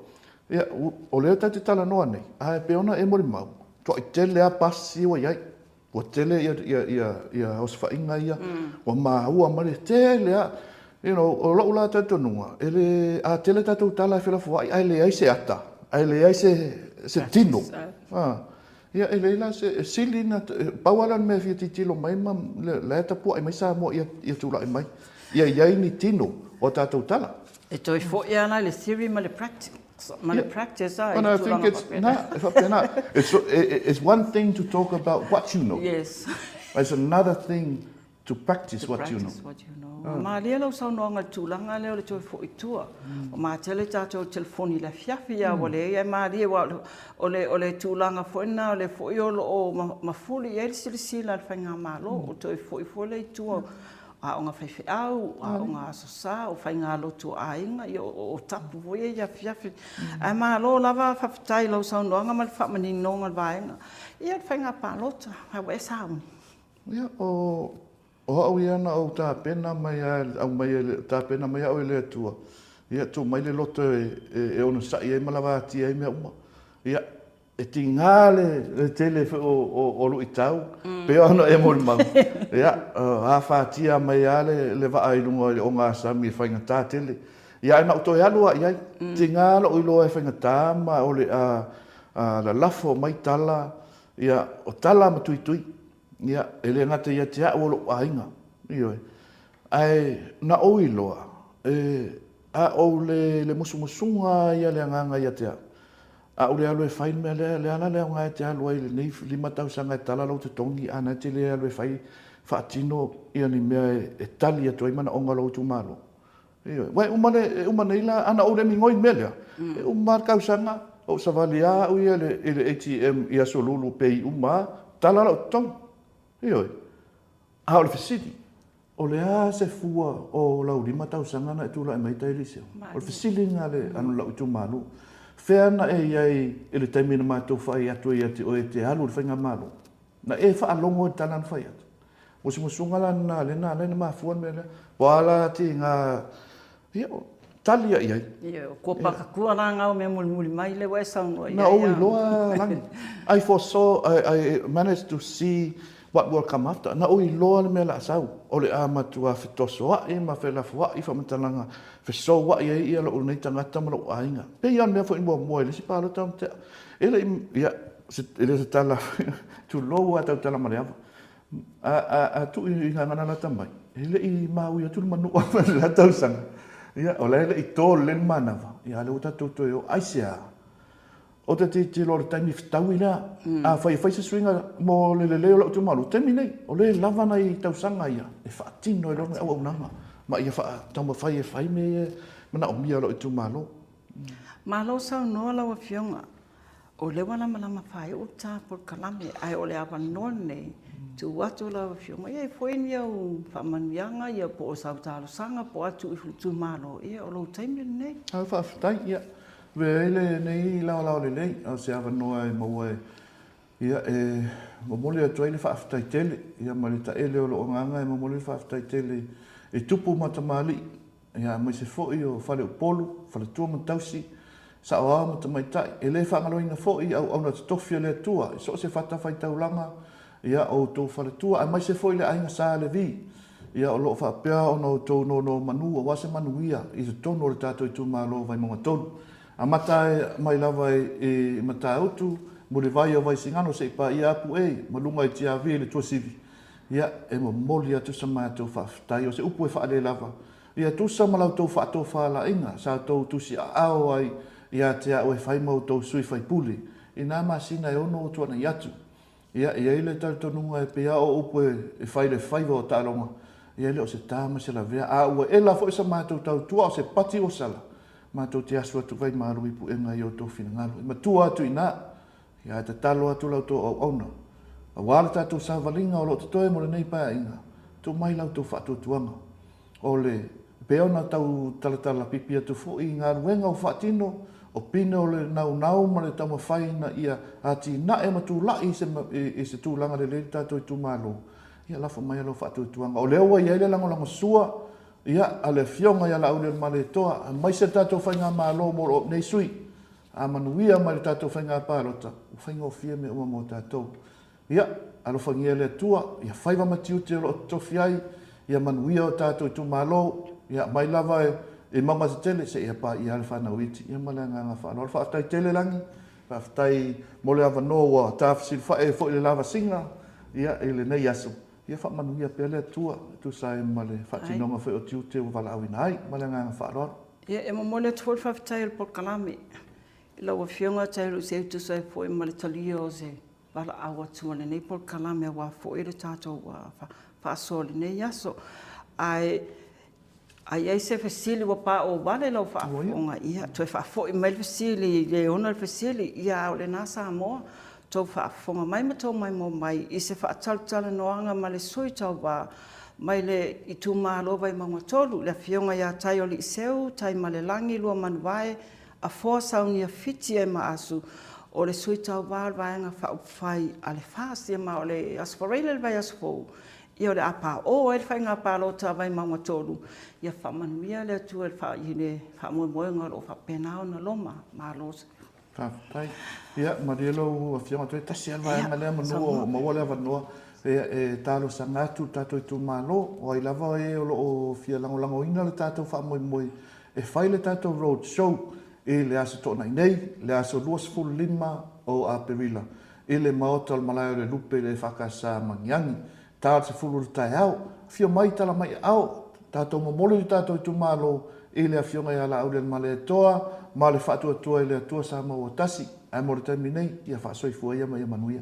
Ia, o leo ta te tala noa nei. A e peona e mori mau. Toa i tele a pasi wa iai. Wa tele ia os whainga ia. Wa mahua mari tele a. O lau la tātou nunga, a tele tātou tala e whilawhua, ai le ai se ata, ai le ai se tino. Ia e leila se sili na, paualan mea fia titilo mai ma le tapua, ai mai sa mo ia tūla i mai. Ia iai ni tino o tātou tala. E toi fo ia ana le theory ma le practice. Ma le practice ai. And I think it's one thing to talk about what you know. Yes. It's another thing to practice what you know. Ma lia lau sau noanga tūlanga leo le toi fo i tua. O ma tele tātou telefoni la fiafi a wale e ma lia o le tūlanga fo ina o le fo i olo o mafuli e le silisila le whainga malo o toi fo i le i tua a o ngā whaiwhi au, a o ngā asosa, o whainga lotu a inga i o tapu fo i a fiafi. A ma lo lava whawhitai lau sau noanga ma le whamani nonga le vaenga. Ia le whainga pālota, hawa e sauni. Ia o au iana o tā pena mai au mai tā pena mai au le tua. Ia tu mai le loto e ono sai e malawa tia e mea uma. Ia e ti ngale tele o lu i tau. Pe ono e mori mau. Ia a whātia mai ale le wa ai lunga o ngā sami whainga tā tele. Ia na to ya lo ia tinga lo ilo e whaingata ma o le la lafo mai tala ia o tala ma tui ia ele ngata ia te o lo ainga io ai na o ilo a o le musunga ia le nganga ia te a o le alo e fai me le ana le nga te alo ai le nei 5,000 tala lo te tongi ana te le alo e fai faatino ia ni me e tali atu ai mana onga lo tu malo io wai umane ila ana o le mingoi mele o mar kausanga o savalia o ia le ATM ia solulu pei uma tala lo tong io a o le fasiti o le a se fua o lau 5,000 na tu la mai tai lise o le fasili nga le anu lo tu malo feana e ia le taimina ma to fai atu ia te o te alu le fainga malo na e fa alongo tala na fai atu musunga lana le na ma fuan mele wala tinga io talia ia io ko pa ku ranga o me muli mai le wai sound na o loa lang I foresaw I managed to see what will come after na o loa me la sau o le ama tua fitoso e ma fe la fwa I fa matalanga fe so wa ia lo nei tanga tamalo ainga pe ia me fo mo le si palo tam te ele ia ele se tala tu lo ata tala marea a tu I ngana la tamai ele I mau ia tu manu la tausanga ia o le I to le manava ia le uta tu yo aisia o te lo taimi fitawina a fai se swinga mo le lo tu malu terminei o le lava nei tausanga ia e fa tino e lo o nanga ma ia fa tamo fai me mana o mia lo tu malu malo sa no la wa fionga o le wala malama fai o ta Polokalame ai o le ava none tu watu la fionga ia foi ni o famanianga ia po sa talo sanga po atu tu malo ia o lo taimi nei a fa tai ia ve ele nei la le o se ava no ai mo ia mo mole atu ele fa tai tele ia malita ele o lo nganga mo mole fa tai tele e tupu matamali ia mai se foi o fale o polo fale tu matausi sa o mo tamai tai ele fa ngaloina foi au na tofi le tua so se fata fai taulanga ia o to fale tua ai mai se foi le ainga sa le vi ia o lo fa pea o no to no manu o wase manuia I se tono le tato I tu malo Vaimauga tonu a mata mai lava e mata autu mo le vai o vai singano se pa ia apu malunga I tia vi le tua sivi ia e mo moli atu sa mato fa tai o se upu e fa le lava ia tu sa malau to fa la inga sa to tu si ao ai ia te o e fai mau to sui fai puli ina masina e ono tu na yatu ia ile tal tonunga e pea o upu e fai le fai o talonga ia le o se tama se la vea a ua e la fo sa mato tau tua o se pati o sala mato te asu atu vai maru I pu e ngai o to fina ngalo ma tua atu ina ia te talo atu lau to au ona a wala tatu sa valinga o lo te toe mo le nei pa inga tu mai lau to fatu tuanga o le peona tau talatala pipi atu fo I ngā ruenga o fatino o pine o le nau ma le tama whaina ia ati na e matu lai I se tūlanga le tato I tu malo ia lafa mai alo fatu tuanga o leo ia ile lango sua ia ale fionga ia laule male toa mai se tato whainga malo mo nei sui a manuia ma le tato whainga palota o whainga o fia me uma mo tato ia alo whangia le tua ia whaiva matiu te lo tofi ai ia manuia o tato I tu malo ia mai lava e mama se tele se ia pa ia alfa na witi ia malanga nga fa no fa tai tele langi fa tai mole ava no wa ta fsil fa e fo le Lavasiga ia ele nei aso ia fa manu ia pele tua tu sai male fa tinonga fa o tiu te vala awina ai malanga nga fa ro ia e mole tol fa tai Polokalame lo wa fionga tai lu se tu sai fo male talio se vala awa tu mole nei Polokalame wa fo e tato wa fa so le nei aso ai se fasili wa pa o vale lo fa onga ia to fa fo I mai fasili le ona fasili ia o le nasa mo to fa fonga mai mato mai mo mai I se fa tal noanga ma le soi Tauva mai le I tu malo Vaimauga tolu le fionga ia tai o li seu tai ma le langi lua manuae a fo saunia fiti e ma asu o le soi Tauva vaenga fa fai ale fasi ma o le Aperila le vai asu ia o le apa o e whainga palota Vaimauga tolu ia whamanuia le atu e whaile whamoemoenga o whapenao na loma malos. Tai ia marielo a fionga toi tasi alwa e ngalea manua ma wale avanua e talo sangatu tato I tu malo o ai lava e o fia lango ina le tato whamoemoi e whai le tātou roadshow e le aso tōna nei, le aso 25 o Aperila, e le maota malai o le lupe le whakasa mangiangi, tāra se fulu tai au, fio mai tala mai au, tātou momolo i tātou i tumalo, e le afionga i ala au le male toa, ma le whaatua tua i le atua sa mau o tasi, ai mo le taimi nei, ia whaasoifua ia mai manuia.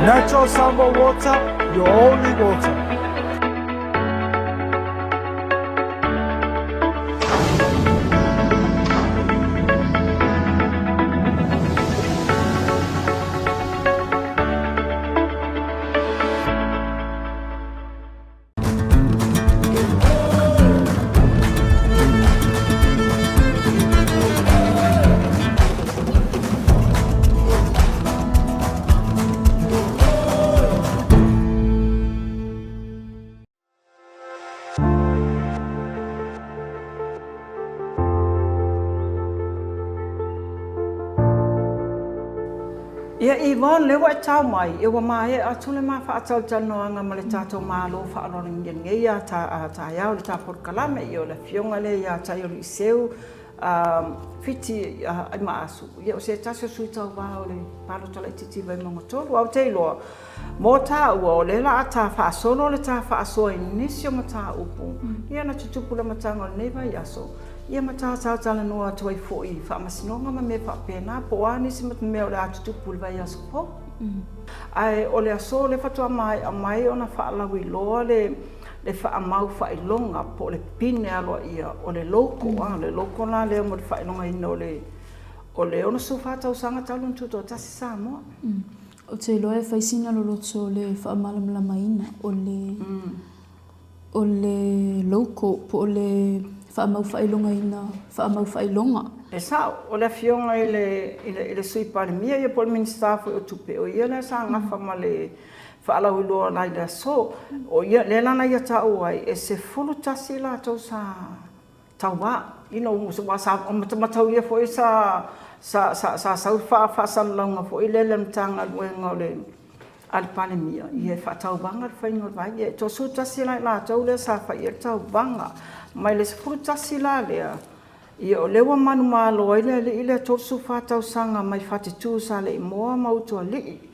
Natural samba water, your only water. Ia Yvonne le wa tau mai e wa mai a tole ma fa tau tanoanga ma le tato malo fa lo nge ia ta ia le ta Polokalame i o le fionga le ia ta i o seu fiti ai ma asu ia o se taso sui Tauva o le palo tala titi Vaimauga tolu au te loa mo ta o le la ta fa solo le ta fa so inisio ma ta upu ia na tutupu le matanga le neva i aso ia mata tala noa toi foi Faamasinoga ma me fa pena po ani se mat me o le tutupu le vai aso po ai o le aso le fatua mai ona fa la wi lo le fa mau fa ilonga po le pine alo ia o le loko na le mo fa ilonga ino o le ona so fa tau sanga talun tuto tasi sa mo o te loe fa isina lo loto le fa malamala maina o le loko po le fa mau fa ilonga e sa o le fionga ile sui pale mia ia po minister fo o tupe o ia le sa ngafa male fa ala ulo na ida so o ia le lana ia ta o ai e se fulu tasi la to sa Tauva ino muso sa matau ia fo sa fa sa longa fo ile le mtanga luenga le al pale mia ia fa Tauvanga fa ingo vai e to su tasi la to le sa fa ia Tauvanga mai le se fulu tasi la le ia o lewa manu malo ile to su fa tau sanga mai fa tu sa le mo mauto ali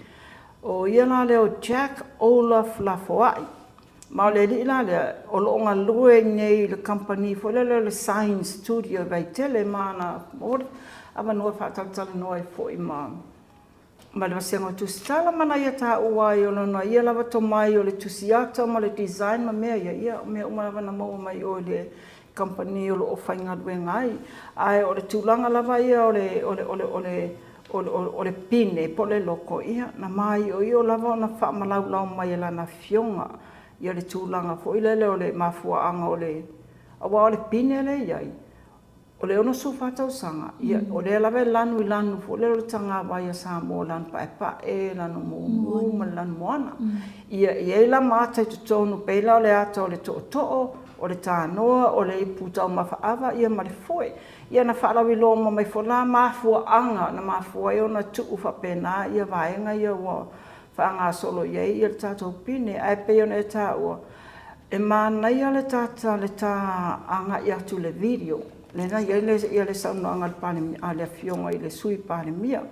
o ia la leo Jack Olaf Lafoai ma le ila le o lo nga lue nei le company fo le science studio vai tele mana or ava no fa tal no fo ima ma le sengo Tusitala mana ia ta ua i no ia lava to mai o le tusiata ma le design ma me ia me uma na mo mai o le company o lo fainga ngai ai o le tulanga lava ia o le pine po le loko ia na mai o io lava na fa malau mai la na fionga ia le tulanga fo ile le o le mafua anga o le pine le iai o le ono su fa tau sanga ia o le lava lanu fo le tanga vai sa mo lan pa e lanu mo lan moana ia la mata tu tonu pe la le ato le to o le tānoa o le putau mawhaava ia ma le foe. Ia na whaalawi lo ma mai fola mafua anga na mafua i ona tuu whapena ia vaenga ia ua whaanga solo iei ia le tātou pine. Ai pe ona e tā ua e mana ia le tāta le tā anga i atu le video. Le na ia le sauno anga le pāne a le fionga i le sui pāne mia.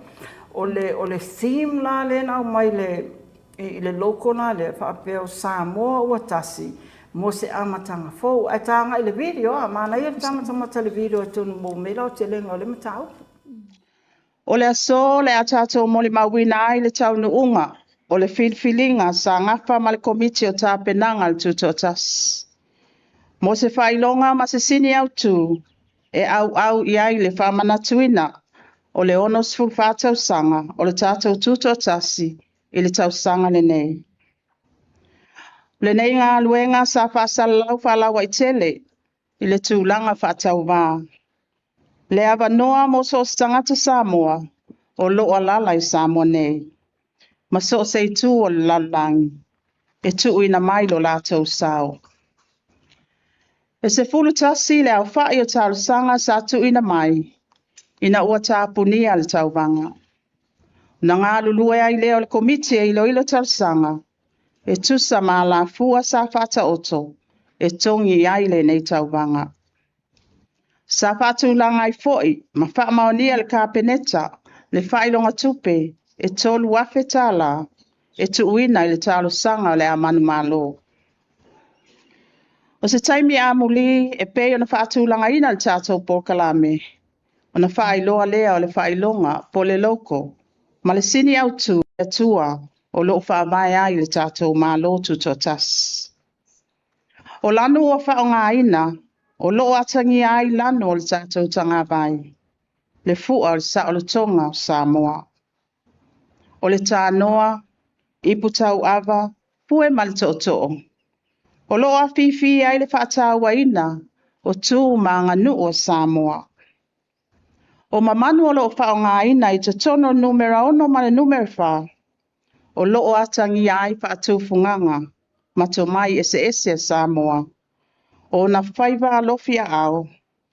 O le theme la le na mai le loko na le whaapeo Samoa ua tasi. Mo se amatanga fo ai tanga i le video mana ia tanga le video tonu mo mela o te lenga o le Mataupu. O le aso le atato mo le mawina ai le taunu unga o le filfilinga sa ngafa ma le komiti o tāpenanga le tutotas. Mo se whailonga ma se sini au tu e au iai le whamanatuina o le ono sifu whātau sanga o le tātou tutotasi i le tau sanga le nei. Le nei ngā luenga sa whasalau whalawa i tele i le tūlanga whātauwa. Le awa noa mo so stangata Samoa o loa lala i Samoa nei. Ma so se tu o lalangi e tu ina mai lo lātou sao. E se fulu tasi le Auva'a o talosaga sa tu'uina mai, ina ua tapunia le tauvanga. Na ngā lulua ai lea o le komiti e iloilo talosaga, e tusa malafua sa fa'ataoto, e tongi ai le nei tauvanga. Sa fa'atulaga ai fo'i, ma fa'amaonia le kapeneta, le fa'ilonga tupe, e tolu afe Tala, e tu'uina i le talosaga o le a manu malo. O se taimi a muli e pei ona whaatulanga ina le tātou Polokalame. Ona whaailoa lea o le whailonga po le loko. Ma le sini au tu e tua o loo whaamai ai le tātou mālo tutotas. O lanu o whaonga ina, o loo atangi ai lanu o le tātou tanga vai. Le fua o le sa o le tonga o Samoa. O le tānoa, iputau ava, pue ma le to'o. O loo a fifi ai le whaataua ina, o tū ma nganu o Samoa. O mamanu o loo whaonga ina i te tono numera ono ma le numera wha. O loo atangi ai whaatufunganga, ma to mai ese Samoa. O na whaiva alofia au,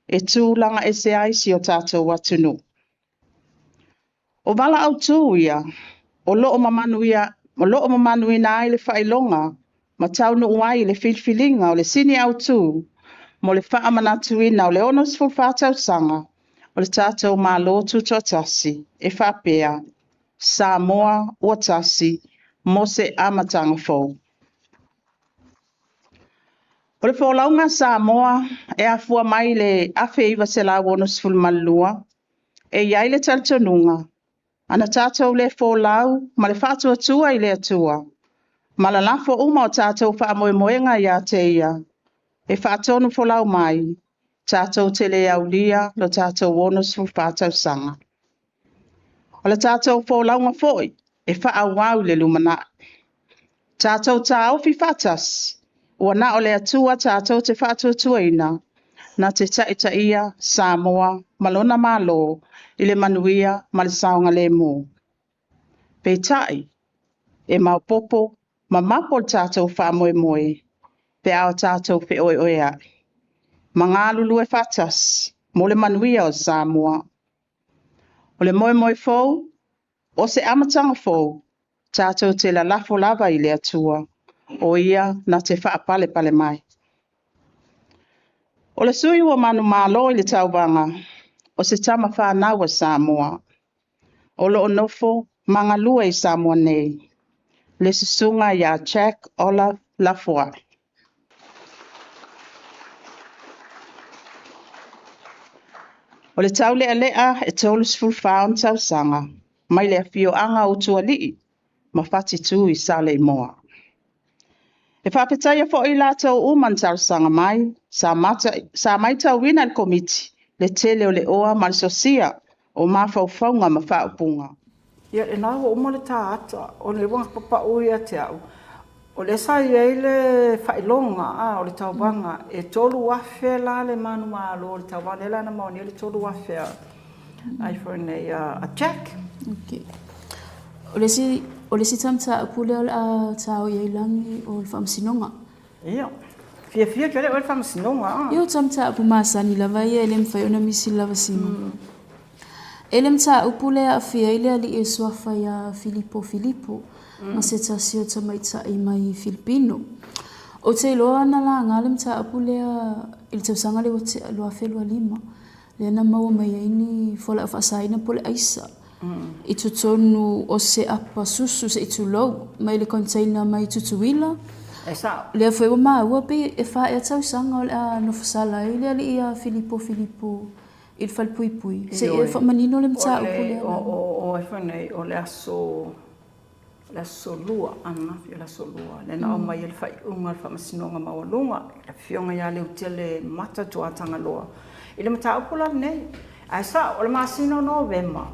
e tūlanga ese ai si o tātou watunu. O wala au tū ia, o loo mamanu ina ai le whailonga, ma taunu uai le filfilinga o le sini au tū, mo le whaamanatuina o le onos fulwhātau sanga, o le tātou mālo tūtotasi, e whapea, Samoa, Uatasi, Mose amatanga fōu. O le wholaunga Samoa, e afua mai le awhi iwa se la onos fulmalua, e iai le taltonunga, ana tātou le wholau, ma le whātua tua i le atua, ma la lafo uma o tātou whaamoemoenga ia te ia, e whaatonu wholau mai, tātou te le aulia lo tātou onos fulwhātau sanga. O le tātou wholaunga foi, e whaawau le lumana. Tātou tā ofi whatas, ua na o le atua tātou te whātua tuaina, na te taita ia, Samoa, malona malo, i le manuia, ma le saonga le mō. Pei tai, e maupopo, ma mapo le tātou whaamoemoe, pe ao tātou whi oe ai. Ma ngā lulu e whatas, mo le manuia o Samoa. O le moe fōu, o se amatanga fōu, tātou te la lafo lava i le atua, o ia na te whaapale pale mai. O le sui ua manu mālo i le tauvanga, o se tama whanau o Samoa. O lo onofo, manga lua i Samoa nei. Le sisunga ia Jack Olaf Lafua. O le tau lea e tolus fulwhaon tau sanga, mai le fio anga o tualii, ma whati tū i sale i moa. E whapetaia fo i lātou uman tau sanga mai, sa mai tau wina le komiti, le tele o le oa ma le sosia, o mawhauwhaunga ma whaupunga. Ia e nā o le tā ata, o le wanga papa ui a te au. O le sai ei le whailonga o le taubanga, e tolu wawhea la le manu mālo o le taubanga, e lana maoni e le tolu wawhea. Ai for nei a Jack. Okay. O le si tamta apule o le tau iei langi o le Faamasinoga. Ia. Fia kia le o le Faamasinoga. Ia o tamta apu masani lava ia ele mwhai ona misi Lavasiga. Ele mta upule a fia ile ali e swafa ya Filipo. Ma se tasi o tamaita i mai Filipino. O te iloa na la ngale mta apule a il tausanga le loa whelua lima. Le na maua mai aini fola whasaina pole aisa. I tutonu o se apa susu se itu lau. Mai le container mai tutuila. Le a whewa maa ua pe e wha e tausanga o le a nofasala ile ali a Filipo. Il fal pui. Se e wha manino le mta apule a. O e whanei o le aso... La solua ana la solua le na o mai le fai unga le Faamasinoga mawalunga la fionga ya le utele mata to atanga loa ile mata opula nei ai sa o le masino November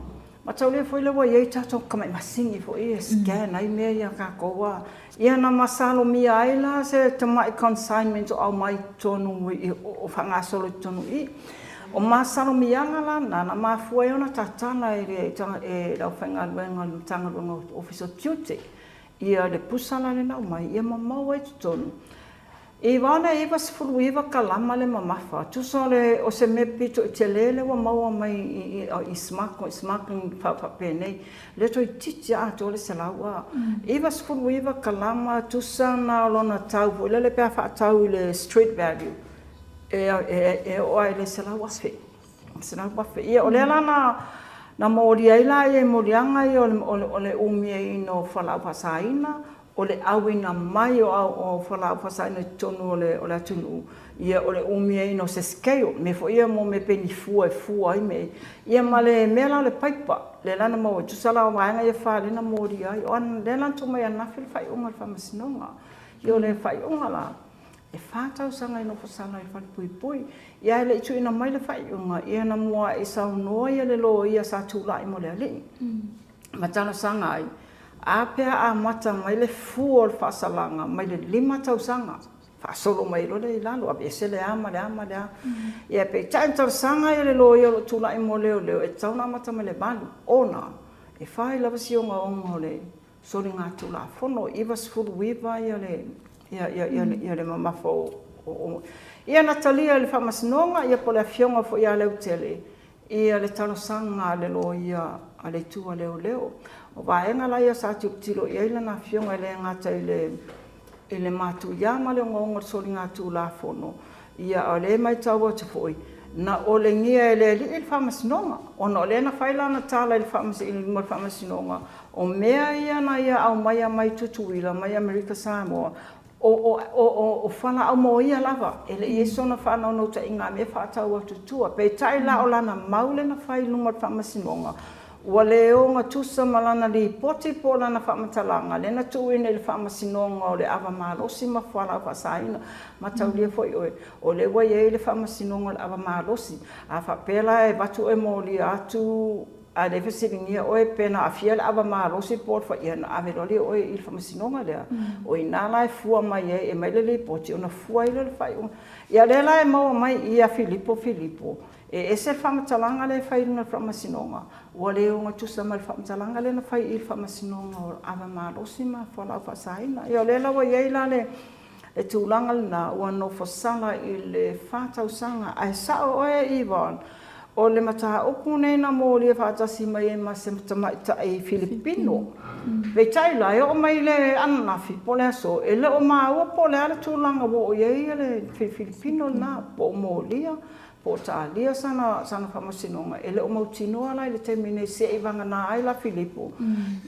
mata le foi le wa ye tato kama masingi fo e scan ai me ya ka koa ia na masalo mi ai la se tama consignment o mai tonu o fanga solo tonu i o masalo mi anga la na mafua ona tatana e la fanga wenga tanga no office of duty ia le pusala le na mai ia mamau e tonu Yvonne iwa sifuru iwa kalama le mamafa. Tuso le o se mepi to te lele wa maua mai i smaking whapapene. Le to i titi ato le se laua. Iwa sifuru iwa kalama tusana lona taupu. Le pia whaatau le street value. E oa le se laua fe. Se laua fe. Ia o le lana na mori aila e morianga i o le umie ino whalau pasaina. O le awina mai o whalau pasaina tonu o le atunu. Ia o le umia ino se skeo. Me fo ia mo me peni fua ai me. Ia ma le mela le paipa. Le lana mo tusala o waanga ia wha lena mori ai. O an le lana tuma ia nafi le whaiunga le Faamasinoga. Ia o le whaiunga la. E whātau sanga ino whasala i whali pui. Ia le itu ina mai le whaiunga. Ia na mua e sau noa ia le lo ia sa tūla i mo le ali. Matana sanga ai. A pea a mata mai le fua o le whaasalanga, mai le 5 tausanga. Whaasolo mai lo le ilalo, a bese le ama. Ia pe taintar sanga i le lo i o tula i mo leo, e tauna mata mai le balu. Ona, e whai Lavasiga onga o le sori ngā tula fono, iwa sifuru wiwa i le mamafo. Ia natalia le Faamasinoga, ia po le afionga fo ia leo tele. Ia le talo sanga le lo ia a le tua leo. O Vaega la ia sa tilo ia ila na fionga le ngata i le matu ia ma le ngonga sori ngā tūla fono. Ia o le mai Tauva te foi. Na o le ngia le li Faamasinoga. Ona o le na whaila na tala i le Faamasinoga. O mea ia na ia au mai tutuila, mai Amerika Samoa. O whala au mo ia lava. Ele i sona whanau no ta inga me whaatau atu tua. Pei tai la o lana maule na whai luma Faamasinoga. Ua leo ngā tusa malana li poti po lana whaamatalanga. Lena tuine le Faamasinoga o le awa malosi ma whala whasaina. Matau lia foi oe. O le wai e le Faamasinoga le awa malosi. A whapela e batu e mōli atu a le whasiringia oe pena a fia le awa malosi po wha ia na aweroli oe i le Faamasinoga lea. O i nāla e fua mai e mai le li poti o na fua i le whai. Ia lela e maua mai i a Filipo. E ese whaamatalanga le whai na Faamasinoga. Ua leo ngā tusa mai whaamatalanga le na whai i Faamasinoga o awa malosi ma whalau whasaina. Ia lela wa iei la le tūlanga lina ua no whasala i le whātausanga. Ai sao oe Yvonne. O le Mataupu nei na mōli e whātasi mai e ma se matamaita i Filipino. Vei taila e o mai le ananafi po le aso. E le o māua po le ala tūlanga wo o iei le Filipino na po mōlia. Po tālia sana Faamasinoga. E le o mautinoa lai le temine se i vanga nā ai la Filipo.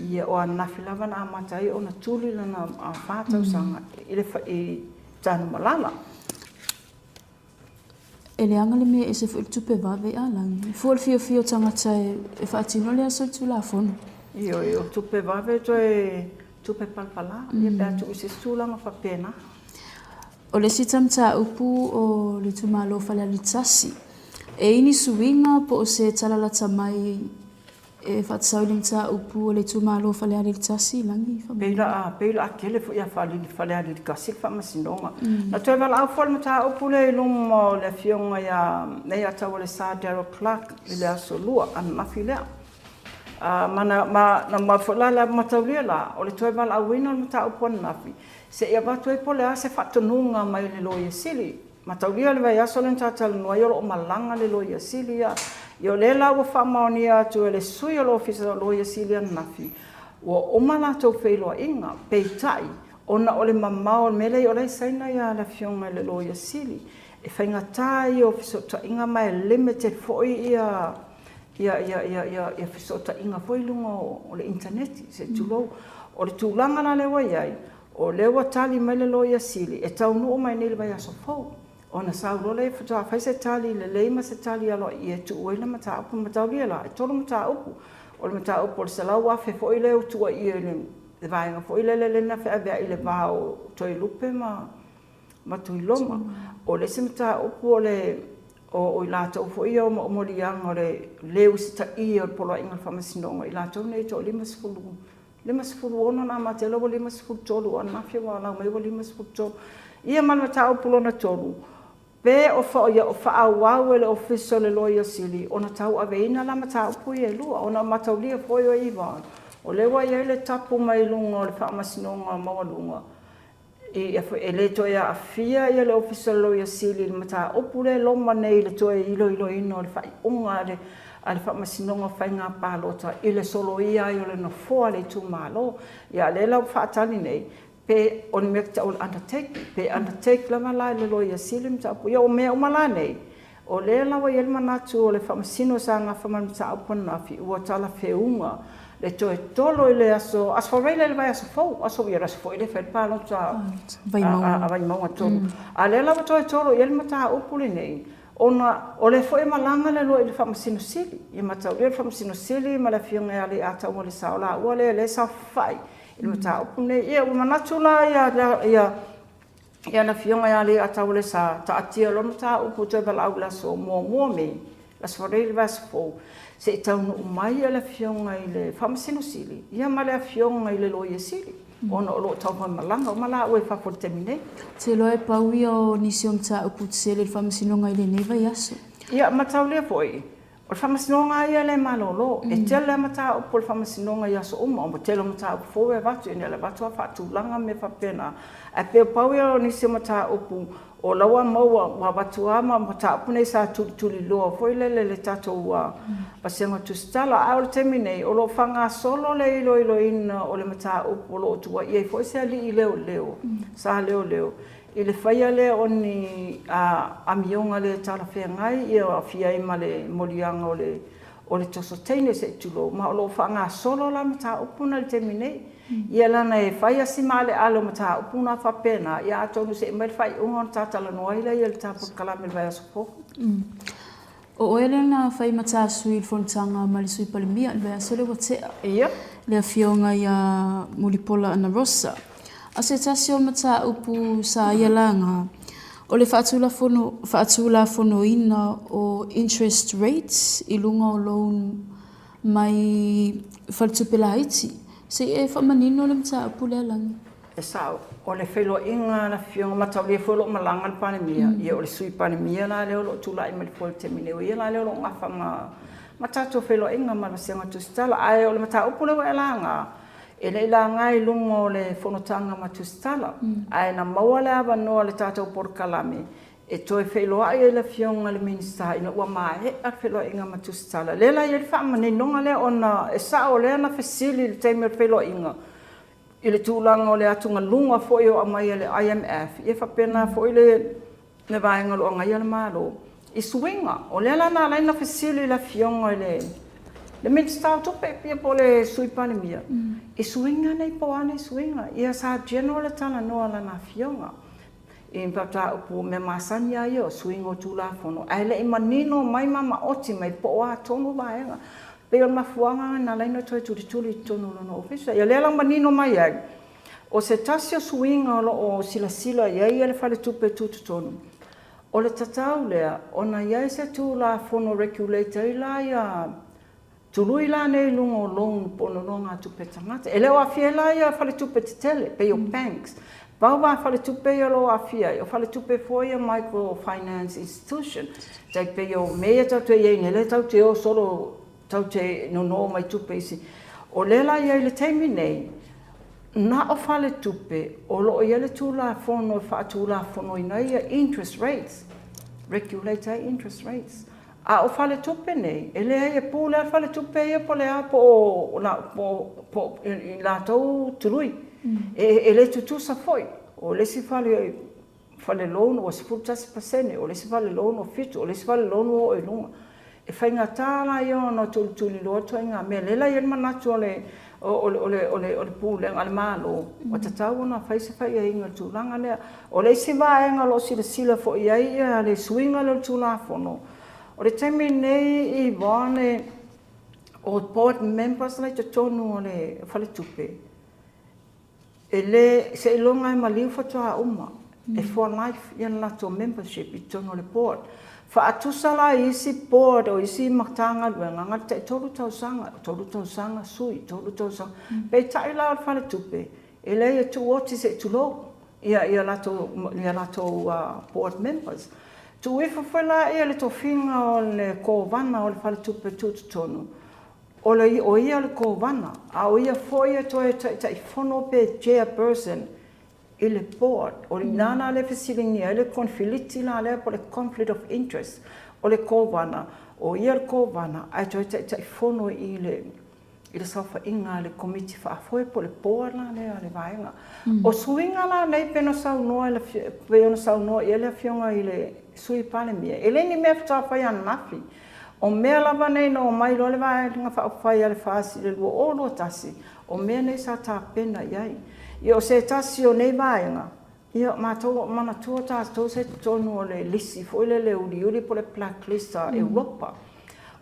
Ia o anafi lava na amatai o na tuli lana whātausanga i tānu malala. E le anga le mea e se fu il tupe vave a langi. Fu al fio tangata e whaatino le aso tu la fono. Io tupe vave to e tupe palpala. Ia pēr tu isi stūlanga whapena. O le sitam Mataupu o le tumalo whale alitasi. E ini suinga po o se talalata mai e whatsau le Mataupu o le tumalo whale alitasi langi. Peila a kele fu ia whale alitasi Faamasinoga. Na toi wala au whale Mataupu le lumo le fionga ia nei atau le Sir Darrell Clark i le aso lua an mafi lea. Na mawhalala mataulia la o le toi wala au wina le Mataupu an mafi. Se ia watu e pole a se whatonunga mai le loia sili. Mataulia le vai aso le tātala nua i o malanga le loia sili ia. I o le la ua whamaoni atu e le sui o lo ofisa o loia sili an nafi. Ua omana tau whailoa inga, peitai, ona o le mamao mele i o le saina ia la fionga le loia sili. E whaingatai o ofisa o ta inga mai limited foi ia ofisa o ta inga foi lunga o le interneti, se tulou. O le tūlanga na lewa iai. O lewa tali mai le loia sili, e tau nuu mai nele vai aso fau. O na saulo le whatua whai se tali, le leima se tali alo i e tu ue le Mataupu, Mataulia la, e tolo Mataupu. O le Mataupu o le salau afe fo i le utua i e le vaenga, fo i le lena whea vea i le vao toi lupe ma tui loma. O le se Mataupu o le o i lātou fo i o morianga o le leu se ta i o polo inga Faamasinoga, i lātou nei to 5 ono na matelo wa 5 tolu an mafia wa la mai wa 5 tolu ia man Mataupu lona tolu pe o fa ia o fa wa le official le lawyer sili ona tau aveina la Mataupu ia lua ona mataulia foi o Yvonne o le wa ia le tapu mai lunga o le Faamasinoga mawalunga e le toi a fia ia le officer lawyer sili le Mataupu le loma nei le toi ilo ino le fai unga le Faamasinoga whainga pālota i le solo ia i o le nofoa le tūmalo ia le lau whaatali nei pe on mea ta o undertake lama lai le lawyer sili Mataupu ia o mea umala nei o le lawa i le manatu o le Faamasino sa ngā Mataupu na fi ua tala whiunga le toe tolo i le aso whareile le vai aso fau, aso ia aso fau i le whaipalota a Vaimauga tolu. A le lawa toe tolo i le Mataupu le nei, o le fo e malanga le loa i le Faamasino sili, i matau le Faamasino sili ma le fionga ia le atau ma le sao la, ua le sao whai i le Mataupu nei, ia ua manatu la ia na fionga ia le atau le sa ta atia lo Mataupu toe balau la so mua me, la whareile vai aso fau. Se taunu mai ala fionga i le Faamasino sili, ia ma le fionga i le loia sili. Ona o lo Tauva malanga, o mala ue whakore temine. Te loe paui o nisi o Mataupu te sele le Faamasinoga i le neva i aso? Ia, matau lea foi. O le Faamasinoga ia le malolo, e tele Mataupu o le Faamasinoga i aso uma, o tele Mataupu foe vatu, e le vatu a whaatulanga me whapena. A peo paui o nisi o Mataupu, o lawa maua wa watuama Mataupu nei sa tuli loa foi le tatou pasenga Tusitala a o le temine o lo whanga solo le ilo ina o le Mataupu o lo tua i foi se ali i leo sa leo i le whaia le o ni a mionga le tala whengai i a fia ima le molianga o le tosoteine se tulo ma o lo whanga solo la Mataupu na le temine ia lana e whaia si male alo Mataupu na whapena ia Atonio se mai whai unga tatala noa ila ia le Polokalame le Vaega Fofoga. O ele na whai matasui il fontanga ma le sui palimia le Vaega sole watea. Ia. Le afionga ia mulipola ana rosa. A se tasi o Mataupu sa ia langa o le whaatula fono ina o interest rates i lunga o loan mai whaletupela Haiti. Se e whamanino le Mataupu le alangi. E sao, o le whelo inga na fionga matau le whelo malanga le panemia. Ia o le sui panemia la leo lo tula i malipola te mineo. Ia la leo lo ngawhanga matatu whelo inga malasenga Tusitala. Ai o le Mataupu le waelanga. E le ilanga i lunga o le whanotanga ma Tusitala. Ai na maua le awanoa le tātou Polokalame. E toi wheloa i le fionga le minista ina ua mahe a wheloa inga ma Tusitala. Lela i le whaamanenonga le ona e sao le ana whesili le teime le wheloa inga. I le tūlanga o le atunga lunga foi o amai le IMF. I e whapena foi le vaenga lo angai le malo. I suinga. O le lana alaina whesili la fionga le minista o tope pia po le sui panemia. I suinga nei po ane suinga. Ia sa general tala noa lana fionga. I Mataupu me masani ai o swing o tulafono. Ai le manino mai mama oti mai po a tonu vaenga. Pe o mafuanga na laina toi tuli tonu no ofisa. Ia le lang manino mai ai. O se tasio swing o sila ia le fale tupe tonu. O le tatau lea ona ia se tulafono regulator ila ia tului la nei lungo long pono longa tupe tangata. Ele o afia ia fale tupe tele pe o banks. Vauwa fale tupe lo afia, o fale tupe foi a microfinance institution. Tai pe o mea tau te iei nele tau te o solo tau te no mai tupe isi. O lela iei le teimi nei, na o fale tupe, o lo iei le tūla fono, wha tūla fono ina ia interest rates, regulator interest rates. A o fale tupe nei, ele e pūle a fale tupe ia po lea po la tau turui. E le tutusa foi, o le si fale lono o 10%, o le si fale lono o fitu, o le si fale lono o ilunga. E whainga tāla i ono tuli loa tuainga mea, lela i manatu o le pūle ngale malo, o tatau ona whaise whai a inga tūlanga lea. O le si vaenga lo sila fo i aia, le swinga le tūlafono. O le teimi nei Yvonne, o board members lai te tonu o le whale tupe. Se ilonga e maliu fatua uma, e for life, ian lato membership i tono le board. Fa atusa la isi board o isi maktanga luenga, ngata e tolu tau sanga sui, tolu tau sanga. Pei tai la o fale tupe, e lei e tu oti se tu lo, ia lato board members. Tu ifa foi la ia le tofinga o le kovana o le fale tupe tutu tonu. O ia le kovana, a o ia foi e toi tai fono pe chairperson i le board, o le nana le fesilingi, le confiliti la le po le conflict of interest, o le kovana, o ia le kovana, ai toi tai fono i le sofa inga le committee fa foi po le board la le vaenga. O swinga la nei pena sau noa le pena sau noa i le fionga i le sui pale mia. Ele ni me fta fa ya nafi. O mea lava nei no mai lo le vaenga fa fa le fasi le o lo tasi. O mea nei sa ta pena iai. Io se tasi o nei vaenga. Io matou mana tua ta to se tonu le lisi foi le uli po le blacklist Europa.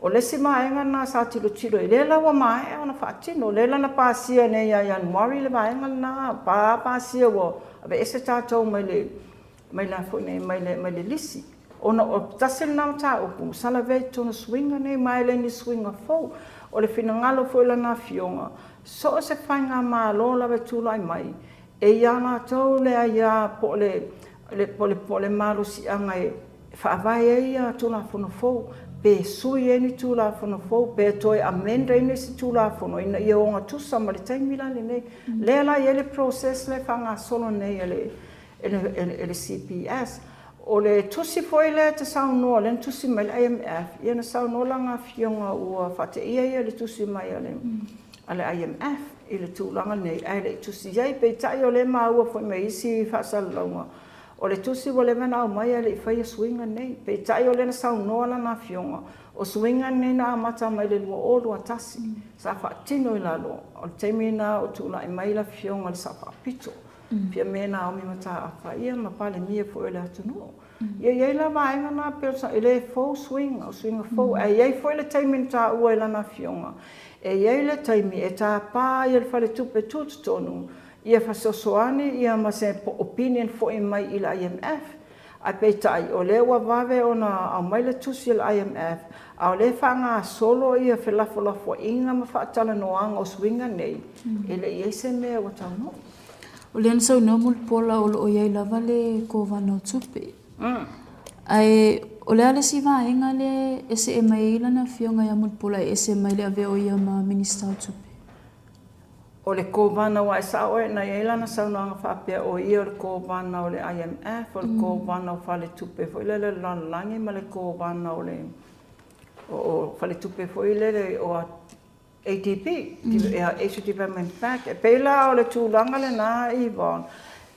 O le si maenga na sa tilo i le lawa mai ona fatino le lana pasia ne ya January le maenga na pasia wo ave ese tatou mai la fo ne mai le lisi ona o tasel na ta o sala ve tonu swinga ne mai le ni swinga fo o le finangalo fo la na fionga so se fanga ma lo la ve tu lai mai e ya na to le ya po le malo si anga e fa vai ya tu la fo pe sui eni tula fono fo pe toi amenda eni si tula fono ina ia onga tusa ma le taimi la nei le la ele process le fanga solo nei ele CPS o le tusi foi le te sau no le tusi mai IMF ia na sau no langa fionga ua fate ia le tusi mai ale IMF ile tulanga nei ele tusi ia pe tai o le ma ua foi mai si fa salonga o le tusi wale mana o mai ale fai swinga nei pe tai o le na sau no na fionga o swinga nei na mata mai le o lo atasi sa fa tino i lalo o temi na o tula i mai la fionga le sa fa pito pia mena o mi mata fa ia ma pale mie fo ele atuno ia la vaenga na pe ele fo swing o swinga fo ai fo le temi ta o ele na fionga e le temi e ta pa ia fa le tupe tut tonu ia fasosoani ia ma se opinion fo in mai ila IMF a petai o le wa vave ona a mai le tusi il IMF a le fanga solo ia felafo fo inga ma fa tala noanga o swinga nei ele ia se me o tano o le so no mul pola o ia lava le kovana tupe ai o le ale si vaenga le ese mai ila na fionga ia mul pola ese mai le ave o ia ma minister tupe o le kovana wa sa o na ela na sa no fa pe o ia le kovana o le IMF o le kovana o fale tupe fo le langi ma le kovana o le o fale tupe fo le o ATP e Asia Development Bank pe la o le tulanga le na Yvonne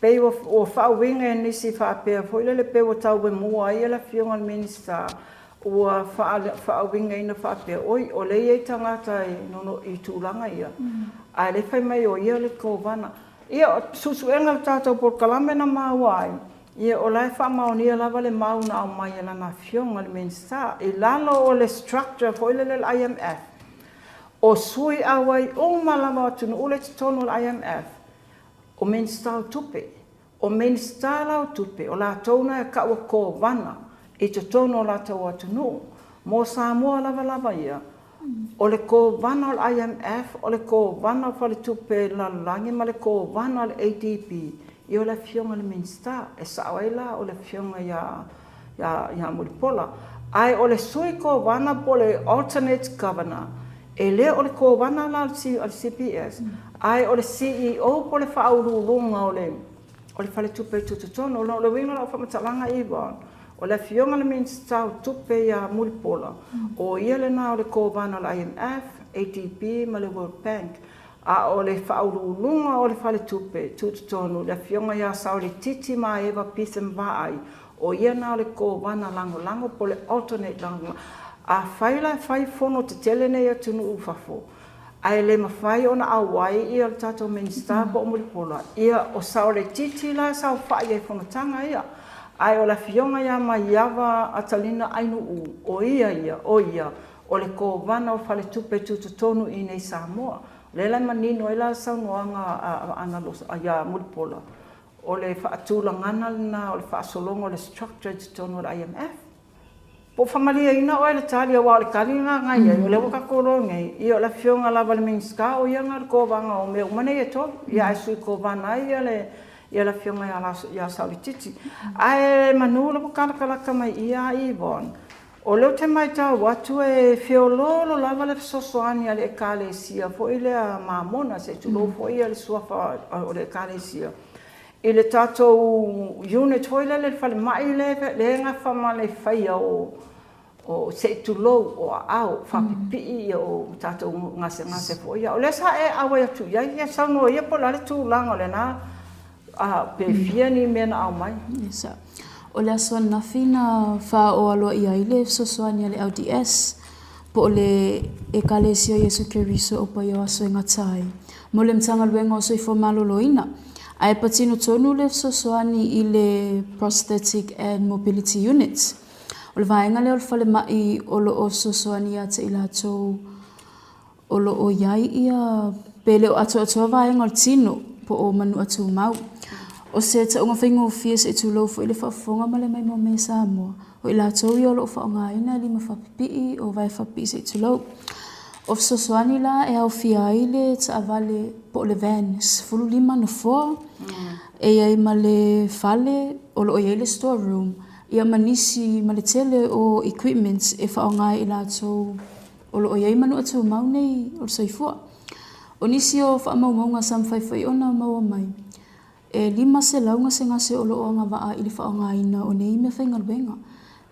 pe o fa winga ni si fa pe fo le pe o tau mo ai la fionga minister o fa winga ina fa pe o le e tangata no i tulanga ia ai le fai mai o ia le kovana ia susuenga tātou Polokalame na mauai ia o lai whamaonia lava le mauna o mai ana na fionga le mensa i lalo o le structure fo ile le IMF o sui awai o malama atunu ule te tonu le IMF o mensa tupe o mensa lau tupe o la tona e ka o kovana i te tonu o la tau atunu mo Samoa lava ia o le kovana o IMF o le kovana o fale tupe la langi ma le kovana o le ADP i o le fionga le minsta e sawaila o le fionga ya mulipola ai o le sui kovana po le alternate governor e le o le kovana la al CPS ai o le CEO po le whaurulunga o le fale tupe tututono o le winga o whamatalanga Yvonne o le fionga le minsta o tupe ya mulipola o ia le na o le kovana o IMF, ADB ma le World Bank a o le whaurulunga o le fale tupe tututonu le fionga ya sao le titi ma eva pisem vaai o ia na o le kovana lango po le alternate lango a whaila whai fono te tele nei atunu ufafo ai le mawhai ona awai ia le tato minsta po mulipola ia o sao le titi la sao whai e fono tanga ia ai o la fionga ya mai ava atalina ainu o ia o le kovana o fale tupe tututonu i nei Samoa le la manino e la saunoanga ana ya mulipola o le whaatulangana na o le whaasolongo le structure tutonu o IMF po whamalia ina o le tali wa le kalinga ngai o le waka koronge i o la fionga lava le minska o ia ngar kovanga o me umane e to ia e sui kovana ia la fionga ya saulititi ai manula po kalakalaka mai ia Yvonne o leo te mai tau watu e whiololo lava le sosoani ale ekalesia fo ile a mamona se tulo fo ia le suafa o le ekalesia I le tātou unit hoile le whale mai le ngā whamale whaia o se tulou o au whapipi o tātou ngase fōia. O le sa e awa atu iai, ia sauno ia po lale tūlanga le nā pe fia ni mena au mai. Isa. O le aso nafi na wha o aloa ia i le sosoani le LDS, po o le e kalesio Yesu Keriso o pa i aso e ngatai. Mo le mtanga luenga o so i whamalolo ina. Ai patino tonu le sosoani i le prosthetic and mobility units. O le vaenga le o le whale mai o lo o sosoani a te ila tō o lo o iai ia pele o ato vaenga o le tino po o manu atu mau. O se ta unga whaingo fia se tu lofo i le whaafonga ma le mai mo me Samoa. O ila tō i o lo o whaonga ina li ma whapipii o vai whapi se tu lo. O sosoani la e au fia i le ta avale po le vans. Fulu lima no foa. E ai ma le fale o lo o iai le storeroom. Ia manisi ma le tele o equipments e whaonga i la tō o lo o iai manu atu mau nei o le soifua. O nisi o whaamaunga samwhaiwhai ona maua mai. E lima se launga se ngase o lo o anga waa i le whaonga ina o nei me whainga luenga.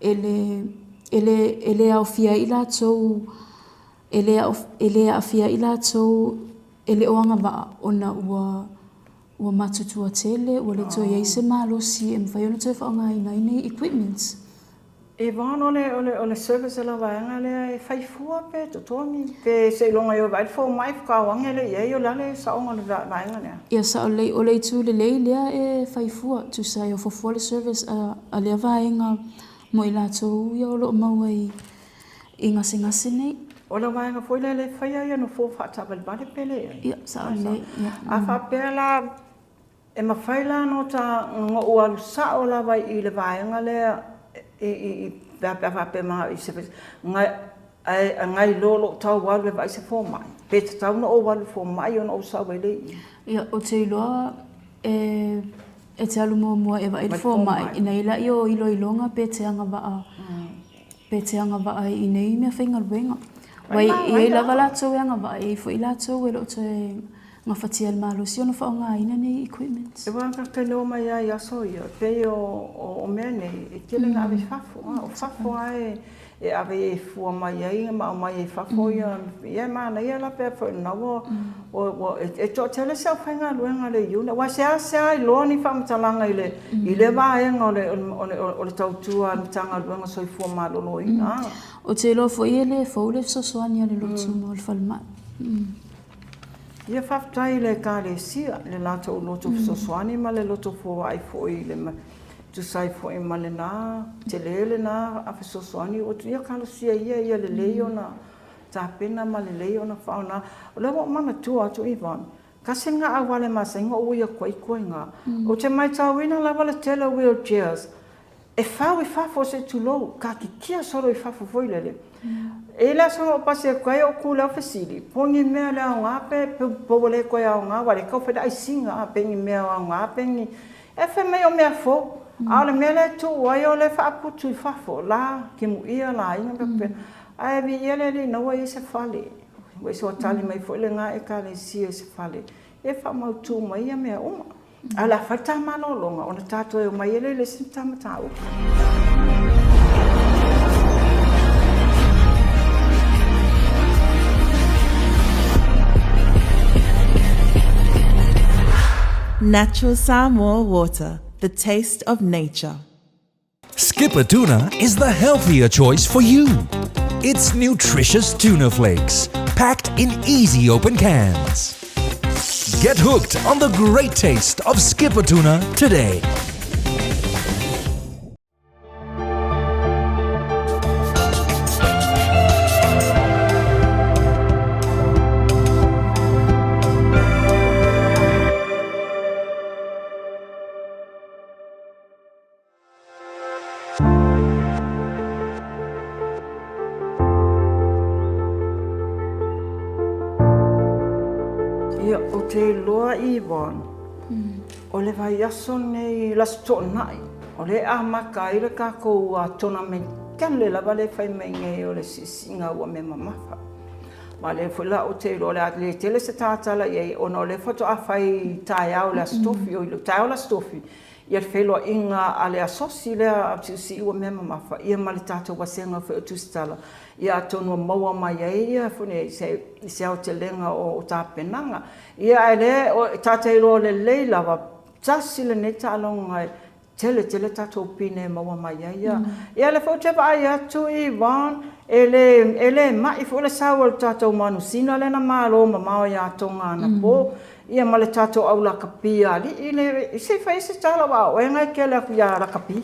Ele au fia i la tō ele a fia i la tō ele o anga waa ona ua matutua tele ua le tō iei se malosi e mwhai ona tō whaonga ina i nei equipments. Yvonne o le service la vaenga le whaifua pe tutomi pe se longa yo vai fo mai whakawange le iei o lale saonga le vaenga lea. Ia sa o le tu le lei lea e whaifua tu sai o fofua le service a lea vaenga mo i la tō ia o lo maua i ngase nei. O la vaenga foi le whaia ia no fo whaatawalbale pele. Ia sa o le. A whapela e mawhaila no ta ngā ualu sa o la vai i le vaenga lea i pe ma i se ngai lolo tau walu vai se fo mai pe tau no walu fo mai on o sa wele ia o te loa e te alu mo e vai fo mai ina ila io ilo ilonga pe te anga va i nei me whainga ruenga wai i lava la tau anga va i fo ila tau e lo te nga fatia malo si ona whaonga ina nei equipments. E wanga ka no mai ai aso ia, pe o mene, e tele nga ave whafo, o whafo ai, e ave e fua mai ai, ma o mai e whafo ia, ia mana ia la pe fo nawa, e to tele se whainga luenga le iuna, wa se ai loa ni whamatalanga i le vaenga o le tautua, ni tanga luenga so i fua malolo ina. O te lo fo ia le fo le sosoani le lotu mo le whalma. Ia whaftai le Keresoma, le lato o loto sosoani ma le loto fo ai fo i le tu sai fo i ma le nā, te le nā a sosoani o tu ia kalosia ia le leo na tāpena ma le leo na whaona. O le mo mana tu atu Yvonne, ka se ngā awale ma se ngā uia koe ngā. O te mai tauina la wale tele wheelchairs, e whau i whafo se tu lou, ka ki kia soro i whafo foi lele. E la so pase koe o kula fasili. Pongi mea le au ngape, po le koe au ngā, wale kau wheda ai singa a pengi mea au ngā pengi. E whe mea o mea fo. A le mea le tu, ai o le whaaputu i whafo, la, ki mu ia la, inga pepe. Ai vi ia le naua i se whale. Wai so tali mai fo le ngā e ka le sia se whale. E wha mau tu mai ia mea uma. A la whata mano longa, ona tātou e o mai ele le sinta Mataupu. Natural Samoa water, the taste of nature. Skipper tuna is the healthier choice for you. It's nutritious tuna flakes, packed in easy open cans. Get hooked on the great taste of Skipper tuna today. O te loa Yvonne, o le vai aso nei las tonai, o le a maka i le kako a tona me kele lava le whai mei nge o le sisinga ua me mamafa. Ma le fula o te lo le tele se tātala i ono le foto a whai tai au le Aso Tofi o ilo tai au le Aso Tofi. Ia whelo inga a le asosi le a tusi ua mema mawha. Ia mali tātou wasenga whi o Tusitala. Ia Atonio maua mai ia fune se au te lenga o tā penanga. Ia ai le tātai lo le leilawa tasi le nei tālonga tele tātou pine maua mai ia. Ia le whauteva ai atu Yvonne ele mai fo le sawa tātou manusina le na malo mamao ia tonga na po. Ia male tātou au la kapia li ile se fai se tala wa o ngai ke le ia la kapi.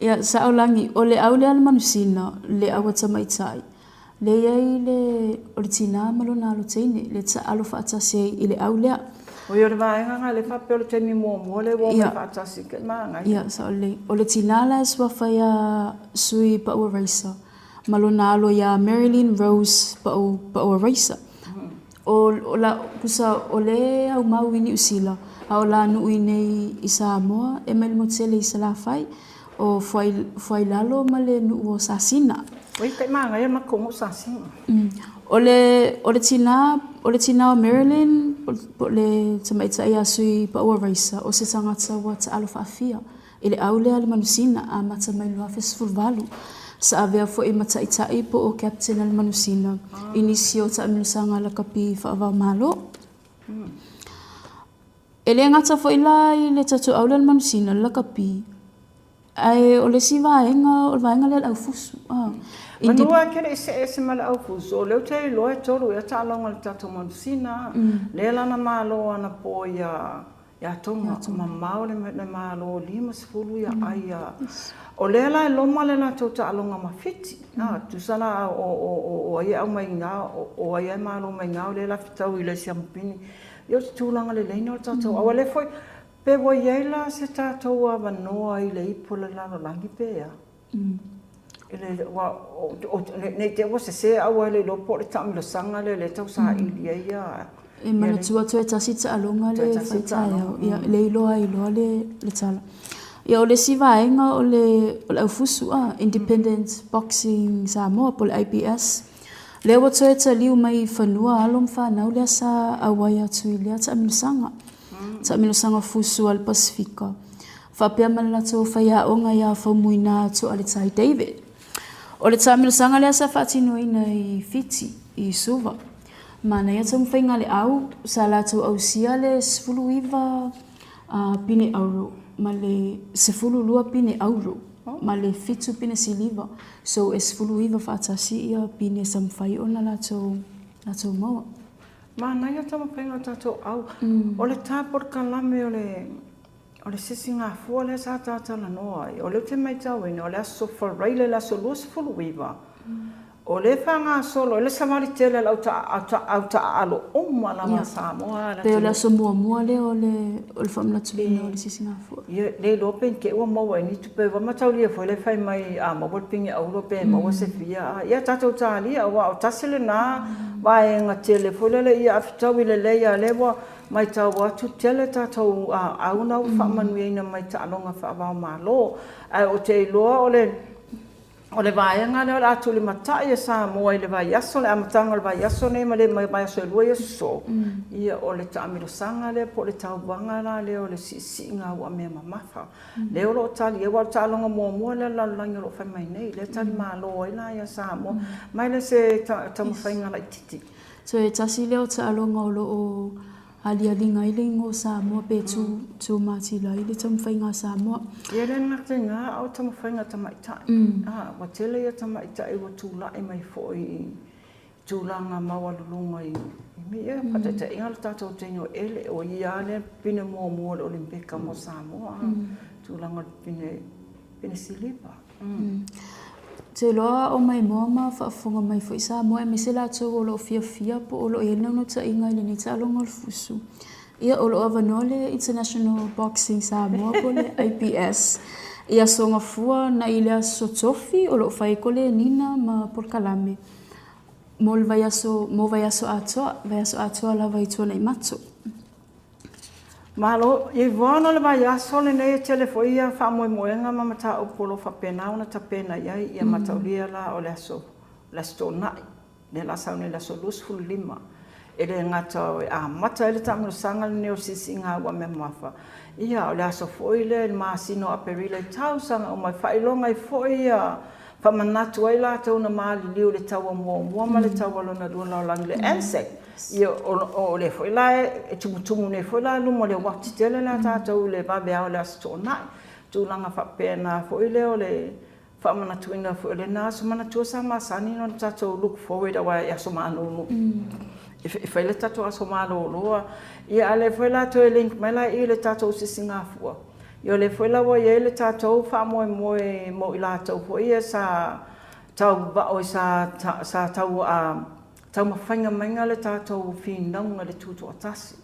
Ia sa olangi o le au le al manusina le au tamaitai. Le ai le oritina malona lo tene le tsa alo fa tase ile au le. O yo le vaenga le fa pe le temi mo le wo fa tase ke manga. Ia sa o le tina la swa fa ya sui pa o raisa. Malona lo ya Marilyn Rose pa o raisa. O la kusa o le au mau ini usila a o la nui nei i Samoa e mai motele i Salafai o foi lalo ma le nu o sasina. Oi kai manga ia makongo sasina. O le tina o Maryland o le tamaita ia sui pa o raisa o se tangata wa ta alo faafia ile au le al manusina a mata mai loa festival valu. Sa avea fo e mataitai po o captain al manusina. Inisio ta amilusanga la kapi whaavau malo. Ele ngata fo ila i le tatu au al manusina la kapi. Ai o le si vaenga le au fusu. Manua kere se mala au fusu. O leo te loe toru ia ta alonga le tatu manusina. Le lana malo ana po ia tonga. Mamao le malo 5 ia aia. O le la loma le na tota alonga mafiti. Tu sana o ia au mai nga o ia malo mai nga le la fitau i le siampini. Yo tu langa le leina o tatou. Awa le foi pe wo yela se tatou a vanoa i le ipo le lalo langi pea. Ele wa ne te wo se awa le lopo le tamilo sanga le tau sa ili ia. E mana tua tu e tasita alonga le faitao. Ia le iloa le tala. Ia o le sivaenga o le au fusu Independent Boxing Samoa po le IPS. Le wa toe ta liu mai whanua alom whanau lea sa awaia tui lea ta amilusanga. Ta amilusanga fusu al Pasifika. Whapea mana tō whaia onga ia whaumuina tō aletai David. O le ta amilusanga lea sa whatinuina i Fiti, i Suva. Mana ia ta mwhainga le au, sa la tō au sia le 10 pine auro. Ma le 10 pine auro. Ma le 7 pine siliva. So e 10 whaatasi ia pine samwhai o na lato maua. Mana ia tama whainga tato au. O le tā Polokalame o le sisi ngā fua le sa tātala noa. O le te mai tau ina o le aso whareile le aso 10 O le whanga solo, le samari tele au ta alo oma la Samoa. Pe o le aso mua le o le whamlatulina o le sisi ngā fua. Le lopen ke ua maua ni tu pe wa matau lia foi le whai mai a maua pingi au lope maua se fia. Ia tatou tā lia wa o tasile nā vaenga tele foi le ia afitau i le leia lewa mai tau atu tele tatou au nau whamanuina mai ta alonga whaavau malo. O te iloa o le vaenga le atu le matai e Samoa i le vaiaso le amatanga le vaiaso nei ma le vaiaso e lua ia so. Ia o le taamilosanga le po le taubanga la le o le sisinga ua mea mamafa. Le o lo tali e wau talonga mua le lalangi lo whai mai nei. Le tali malo i la ia Samoa. Mai le se tamawhainga la ititi. So e tasi leo ta alonga o lo o alialinga i le ingo Samoa pe tu mati la i le tamawhainga Samoa. Ia le ngā au tamawhainga tamaitai. Wa tele ia tamaitai wa tūlai mai fo i tūlanga maua lulunga i mea. Patata inga le tātou tengo ele o ia le pine mua le Olimpika mo Samoa. Tūlanga pine silipa. Te loa o mai moa ma whaafonga mai fo i Samoa e me se la tō o lo fia po o lo e nau no ta inga ili ni ta alonga o fusu. Ia o lo avanoa le International Boxing Samoa po le IPS. Ia songa fua na ile Aso Tofi o lo whai ko le nina ma Polokalame. Mo vaiaso atoa la vaitua nei mato. Malo, Yvonne le vaiaso le nei telefoia whamoemoenga ma Mataupu lo whapena ona tapena iai ia mataulia la o le aso tonai. le lasa ne la solus ful lima e le ngata a mata le tamu sanga le o sisinga wa me mafa ia o le aso foi le masino Aperila tau sanga o mai failonga i foi famanatu ai la tau na mali liu le tau mo ma le tau lona lona lang le ansek ia o le foi la e tumu ne foi la lumo le wati tele la tau le ba bea o le aso nai tu langa fa pena foi le o le famanatu ina foi le na so manatu sa masani no tau look forward wa ya so manu if ele tatu aso malo loa ia ale foi la to link mai la ile tatu se Singapore yo le foi la wo ile tatu fa mo ila tau foi sa tau ba o sa tau tau mafanga manga le tatu finanga le tutu atasi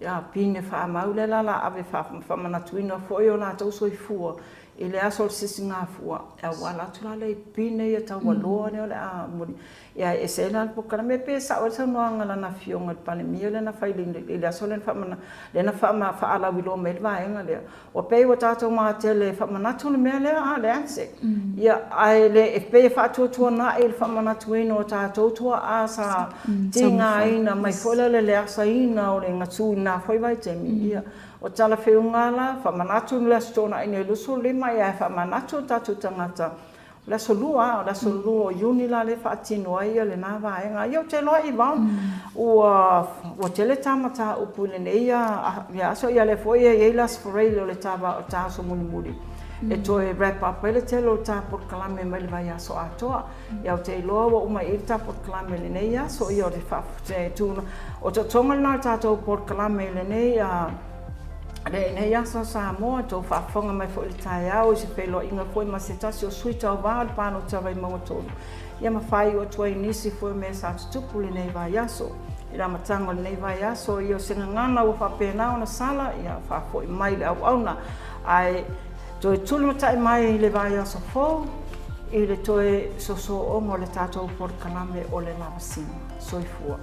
ya pine fa maule la ave fa manatuina foi o la tau soifua ile aso se Singapore e wala tula le pine ia tau loa ne ole a muri ia esena Polokalame pe sa o sa noanga la na fionga pale miele na failing ile aso le fa mana le na fa ma fa ala wilo me vaenga le o pe o tato ma tele fa mana tulu me le a le anse ia ai le e pe fa tu na il fa mana tuino tato tu a sa tinga ina mai fola le asa ina o le ngatu na foi vai temi ia o tala feungala fa manatu le stona ina lusu lima ia fa manatu tatu tangata la solua uni la le fa tino ia le na vaenga io te lo Yvonne o tele tamata o pulene ia so ia le foi ia las forelo le tava ta so muli e to e wrap up le telo ta Polokalame mai vai aso atoa ia te lo o mai ta Polokalame le ia so ia le fa tu o to tonga na ta to Polokalame le ia le ne ya sa mo to fa fonga mai fo le tai au se pelo inga foi ma se tasio suita o va pa no ta Vaimauga to ia ma fai o to inisi foi me sa tupu le nei va yaso ira matanga le nei va yaso io se ngana o fa pena ona sala ia fa foi mai le au na ai to tulu tai mai le va yaso fo ile to so o mo le tato Polokalame o le Lavasiga soifua